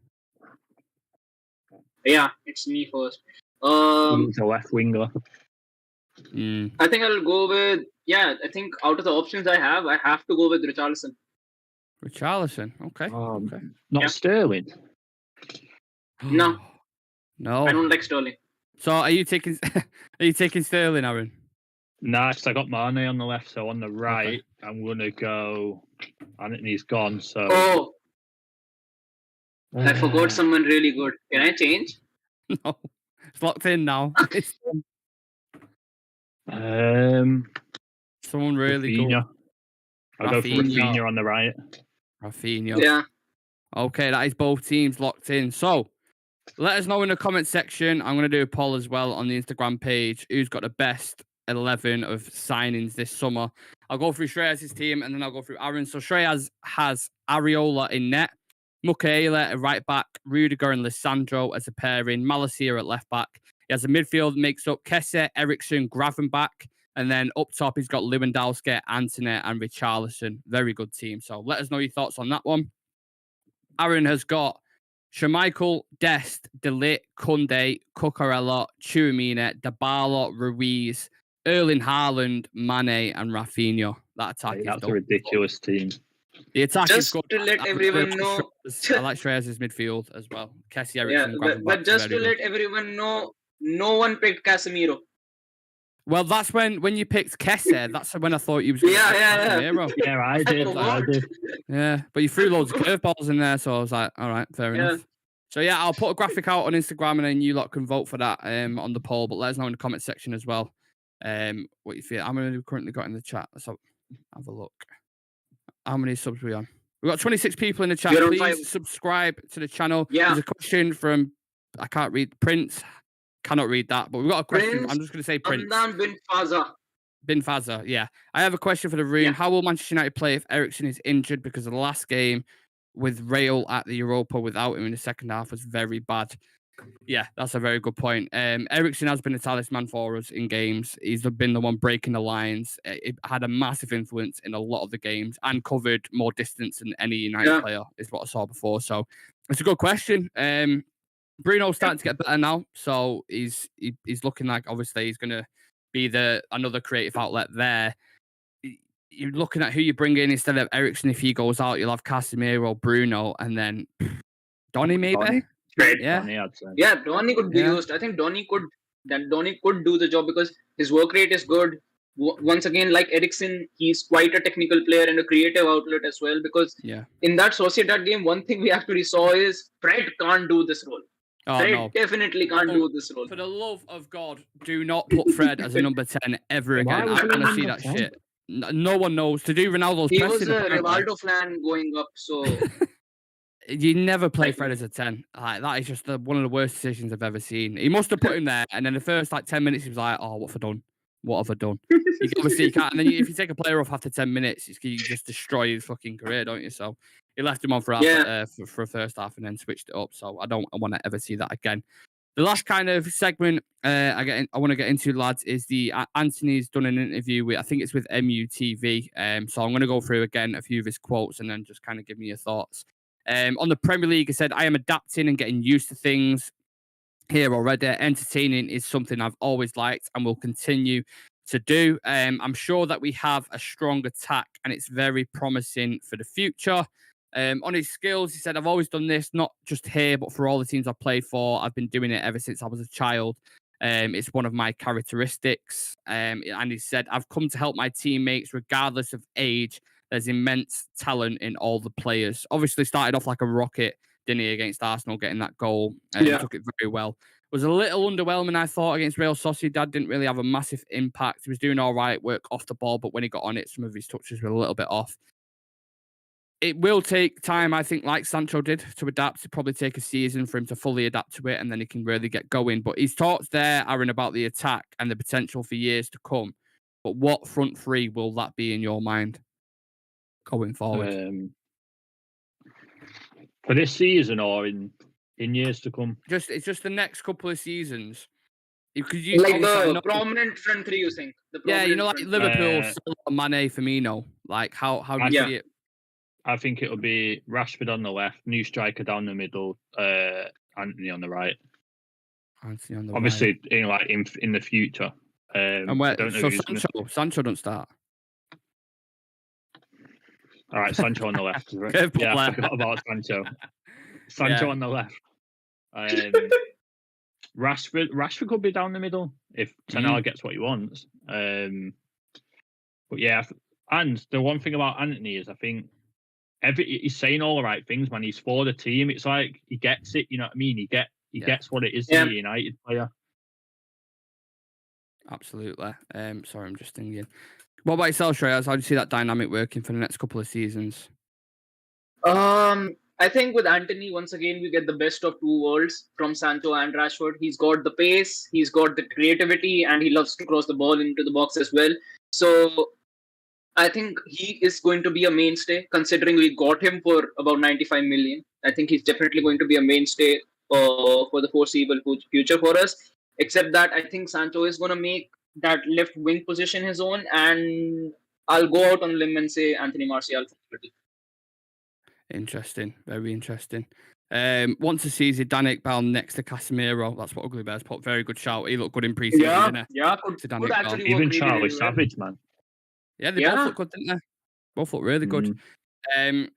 Yeah, it's me first. He's a left winger. I think I'll go with, I think out of the options I have to go with Richarlison. Richarlison, okay. Okay. Not Sterling. No. No. I don't like Sterling. So are you taking Sterling, Aaron? Nah, because I got Mane on the left, so on the right, I'm gonna go. Antony's gone, so. Oh, I forgot someone really good. Can I change? No, it's locked in now. Someone really Rafinha. good. I'll go for Rafinha on the right. Rafinha. Yeah. Okay, that is both teams locked in. So Let us know in the comment section. I'm going to do a poll as well on the Instagram page. Who's got the best 11 of signings this summer? I'll go through Shreyas' team and then I'll go through Aaron. So Shreyas has Areola in net, Mukiele at right back, Rudiger and Lissandro as a pairing, Malacia at left back. He has a midfield mix up Kesse, Eriksson, Gravenbach, and then up top he's got Lewandowski, Antony and Richarlison. Very good team. So let us know your thoughts on that one. Aaron has got Schmeichel, Dest, De Ligt, Kunde, Cucurella, Tchouameni, Dybala, Ruiz, Erling Haaland, Mane, and Rafinha. That attack is that's a ridiculous team. The attack just is good. to let everyone know, I like Shreyas' midfield as well. Kessie Eriksson, but just to let everyone know, no one picked Casemiro. Well, that's when you picked Kesse. That's when I thought you was. Casemiro. Yeah, I did. Yeah, but you threw loads of curveballs in there, so I was like, all right, fair enough. So yeah, I'll put a graphic out on Instagram, and then you lot can vote for that on the poll. But let us know in the comment section as well what you feel. How many we've currently got in the chat? Let's have a look. How many subs are we on? We've got 26 people in the chat. Please subscribe to the channel. Yeah. There's a question from I can't read Prince. Cannot read that, but we've got a question. I'm just going to say Prince. Bin Faza, yeah. I have a question for the room. Yeah. How will Manchester United play if Eriksson is injured? Because the last game with Real at the Europa without him in the second half was very bad. Yeah, that's a very good point. Eriksson has been a talisman for us in games. He's been the one breaking the lines. It had a massive influence in a lot of the games and covered more distance than any United player, is what I saw before. So it's a good question. Bruno's starting to get better now, so he's looking like obviously he's going to be another creative outlet there. You're looking at who you bring in instead of Eriksson. If he goes out, you'll have Casemiro, Bruno, and then Donny maybe. Donny. Donny could be used. I think Donny could do the job because his work rate is good. Once again, like Eriksson, he's quite a technical player and a creative outlet as well. Because in that Sociedad game, one thing we actually saw is Fred can't do this role. Fred definitely can't do this role. For the love of God, do not put Fred as a number 10 ever again. I want to see that shit. No one knows. To do Ronaldo's pressing. He was a Rivaldo fan going up, so... You never play Fred as a 10. That is just one of the worst decisions I've ever seen. He must have put him there, and then the first 10 minutes, he was like, oh, what have I done? What have I done? Obviously, you can't. And then if you take a player off after 10 minutes, you just destroy his fucking career, don't you? So he left him on for a first half and then switched it up. So I want to ever see that again. The last kind of segment I want to get into, lads, is the Antony's done an interview with, I think it's with MUTV. So I'm going to go through again a few of his quotes and then just kind of give me your thoughts. On the Premier League, he said, I am adapting and getting used to things here already. Entertaining is something I've always liked and will continue to do. I'm sure that we have a strong attack and it's very promising for the future. On his skills, he said, I've always done this, not just here, but for all the teams I've played for. I've been doing it ever since I was a child. It's one of my characteristics. And he said, I've come to help my teammates regardless of age. There's immense talent in all the players. Obviously started off like a rocket, didn't he, against Arsenal, getting that goal. He took it very well. Was a little underwhelming, I thought, against Real Sociedad. Didn't really have a massive impact. He was doing all right work off the ball, but when he got on it, some of his touches were a little bit off. It will take time, I think, like Sancho did, to adapt. It'll probably take a season for him to fully adapt to it, and then he can really get going. But he's talked there, Aaron, about the attack and the potential for years to come. But what front three will that be in your mind going forward? For this season or in years to come? It's just the next couple of seasons. Because you like the prominent front three, you think? Like Liverpool, Mane, Firmino. Like how do you see it? I think it'll be Rashford on the left, new striker down the middle, Antony on the right. Obviously, in the future. And where? So Sancho don't start. All right, Sancho on the left. I forgot about Sancho. Sancho on the left. Rashford could be down the middle if Ten Hag gets what he wants. But yeah, and the one thing about Antony is I think he's saying all the right things, man. He's for the team. It's like he gets it. You know what I mean? He gets what it is to be a United player. Absolutely. Sorry, I'm just thinking. What about yourself, Shreyas? How do you see that dynamic working for the next couple of seasons? I I think with Antony, once again, we get the best of two worlds from Sancho and Rashford. He's got the pace, he's got the creativity, and he loves to cross the ball into the box as well. So I think he is going to be a mainstay, considering we got him for about 95 million. I think he's definitely going to be a mainstay for the foreseeable future for us. Except that I think Sancho is going to make that left wing position his own, and I'll go out on a limb and say Anthony Martial. Interesting, very interesting. Want to see Zidane Bell next to Casemiro. That's what Ugly Bears put. Very good shout. He looked good in pre-season, didn't he? Could actually Even work Charlie really Savage, man. Yeah, they both look good, didn't they? Both look really good. Mm.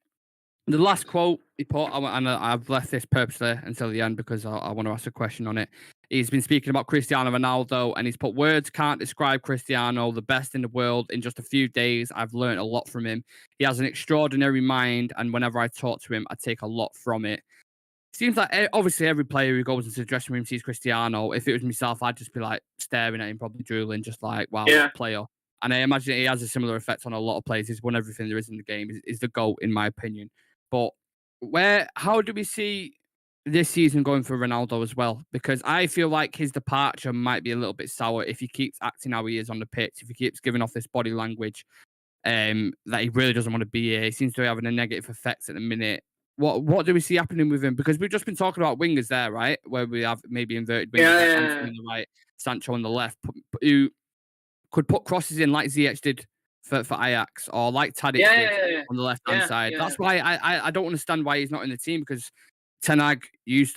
The last quote he put, and I've left this purposely until the end because I want to ask a question on it. He's been speaking about Cristiano Ronaldo, and he's put, words can't describe Cristiano, the best in the world. In just a few days, I've learned a lot from him. He has an extraordinary mind, and whenever I talk to him, I take a lot from it. Seems like obviously every player who goes into the dressing room sees Cristiano. If it was myself, I'd just be like staring at him, probably drooling, just like, wow, what a player. And I imagine he has a similar effect on a lot of players. He's won everything there is in the game. Is the GOAT, in my opinion. But how do we see this season going for Ronaldo as well? Because I feel like his departure might be a little bit sour if he keeps acting how he is on the pitch, if he keeps giving off this body language that he really doesn't want to be here. He seems to be having a negative effect at the minute. What do we see happening with him? Because we've just been talking about wingers there, right? Where we have maybe inverted wingers, like Antony on the right, Sancho on the left, who could put crosses in like ZH did for Ajax, or like Tadic did on the left-hand side. That's why I don't understand why he's not in the team, because Ten Hag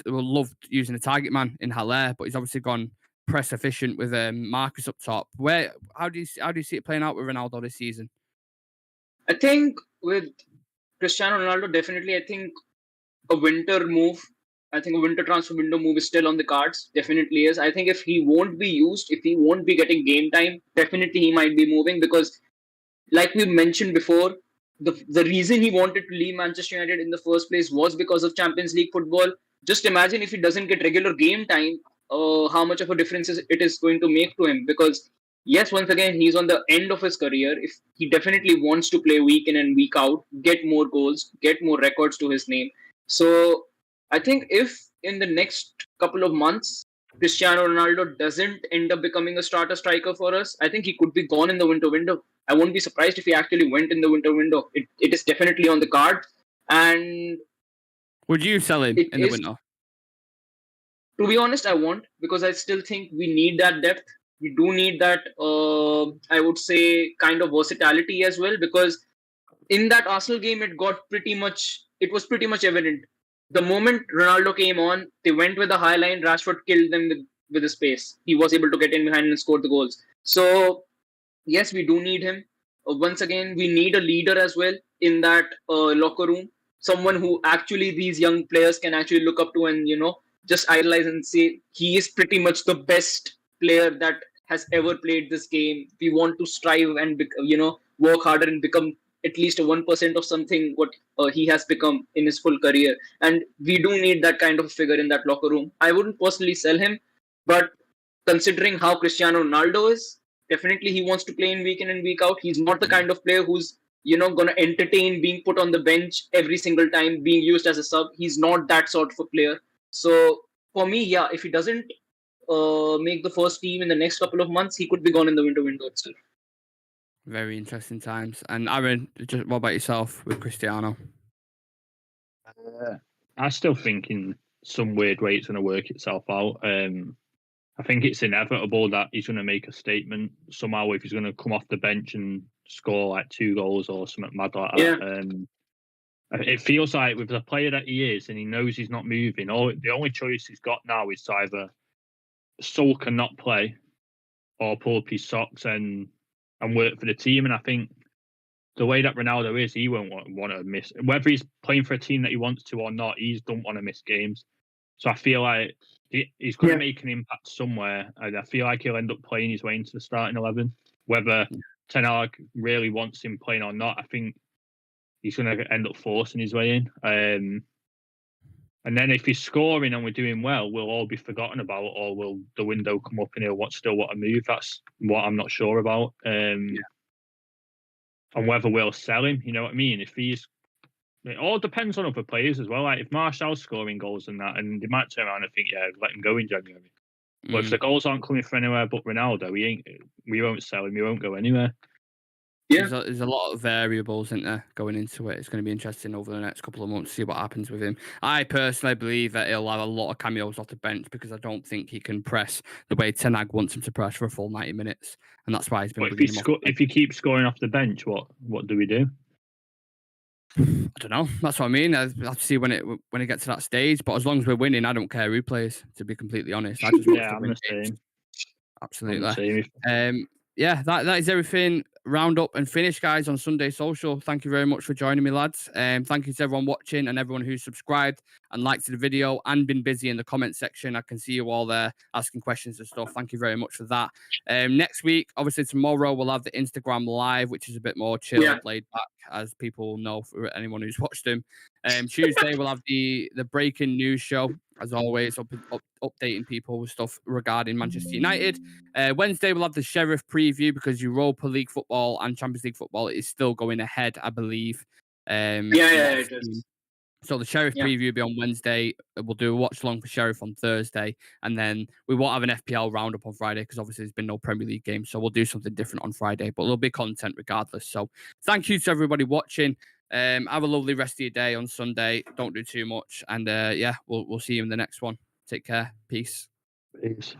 loved using a target man in Haller, but he's obviously gone press efficient with Marcus up top. How do you see it playing out with Ronaldo this season? I think with Cristiano Ronaldo, definitely, I think a winter move. I think a winter transfer window move is still on the cards. Definitely is. I think if he won't be used, if he won't be getting game time, definitely he might be moving, because, like we mentioned before, the reason he wanted to leave Manchester United in the first place was because of Champions League football. Just imagine if he doesn't get regular game time, how much of a difference it is going to make to him. Because yes, once again, he's on the end of his career. If he definitely wants to play week in and week out, get more goals, get more records to his name. So I think if in the next couple of months Cristiano Ronaldo doesn't end up becoming a starter striker for us, I think he could be gone in the winter window. I won't be surprised if he actually went in the winter window. It is definitely on the card. And would you sell him in the winter? To be honest, I won't, because I still think we need that depth. We do need that, I would say, kind of versatility as well, because in that Arsenal game, it was pretty much evident. The moment Ronaldo came on, they went with a high line. Rashford killed them with his pace. He was able to get in behind and score the goals. So yes, we do need him. Once again, we need a leader as well in that locker room. Someone who actually these young players can actually look up to and, just idolize and say he is pretty much the best player that has ever played this game. We want to strive and, work harder and become at least a 1% of something what he has become in his full career. And we do need that kind of figure in that locker room. I wouldn't personally sell him, but considering how Cristiano Ronaldo is, definitely he wants to play in week in and week out. He's not the kind of player who's, going to entertain being put on the bench every single time, being used as a sub. He's not that sort of a player. So for me, yeah, if he doesn't make the first team in the next couple of months, he could be gone in the winter window itself. Very interesting times. And Aaron, what about yourself with Cristiano? I still think in some weird way it's going to work itself out. I think it's inevitable that he's going to make a statement somehow if he's going to come off the bench and score like 2 goals or something mad like that. It feels like with the player that he is and he knows he's not moving, the only choice he's got now is to either sulk and not play or pull up his socks and work for the team. And I think the way that Ronaldo is, he won't want to miss, whether he's playing for a team that he wants to or not, he don't want to miss games. So I feel like he's going to make an impact somewhere, and I feel like he'll end up playing his way into the starting 11. Whether Ten Hag really wants him playing or not, I think he's going to end up forcing his way in. And then if he's scoring and we're doing well, we'll all be forgotten about, or will the window come up and he'll still want to move? That's what I'm not sure about. And whether we'll sell him, you know what I mean? If he's It all depends on other players as well. Like if Martial's scoring goals and that, and they might turn around and think, yeah, let him go in January. But if the goals aren't coming from anywhere but Ronaldo, we won't sell him. He won't go anywhere. Yeah. There's a lot of variables, isn't there, going into it. It's going to be interesting over the next couple of months to see what happens with him. I personally believe that he'll have a lot of cameos off the bench because I don't think he can press the way Ten Hag wants him to press for a full 90 minutes. And that's why he's been bringing him off. If he keeps scoring off the bench, what do we do? I don't know. That's what I mean. I have to see when it gets to that stage. But as long as we're winning, I don't care who plays, to be completely honest. I just want to win games. Absolutely. Yeah, that is everything. Round up and finish, guys, on Sunday Social. Thank you very much for joining me, lads. Thank you to everyone watching and everyone who's subscribed and liked the video and been busy in the comment section. I can see you all there asking questions and stuff. Thank you very much for that. Next week, obviously tomorrow, we'll have the Instagram live, which is a bit more chill, laid back, as people know for anyone who's watched them. Tuesday, we'll have the breaking news show, as always, updating people with stuff regarding Manchester United. Wednesday, we'll have the Sheriff preview because Europa League football and Champions League football is still going ahead, I believe. It is. So the Sheriff preview will be on Wednesday. We'll do a watch along for Sheriff on Thursday. And then we won't have an FPL roundup on Friday because obviously there's been no Premier League game. So we'll do something different on Friday, but there'll be content regardless. So thank you to everybody watching. Have a lovely rest of your day on Sunday. Don't do too much. And we'll see you in the next one. Take care. Peace. Peace.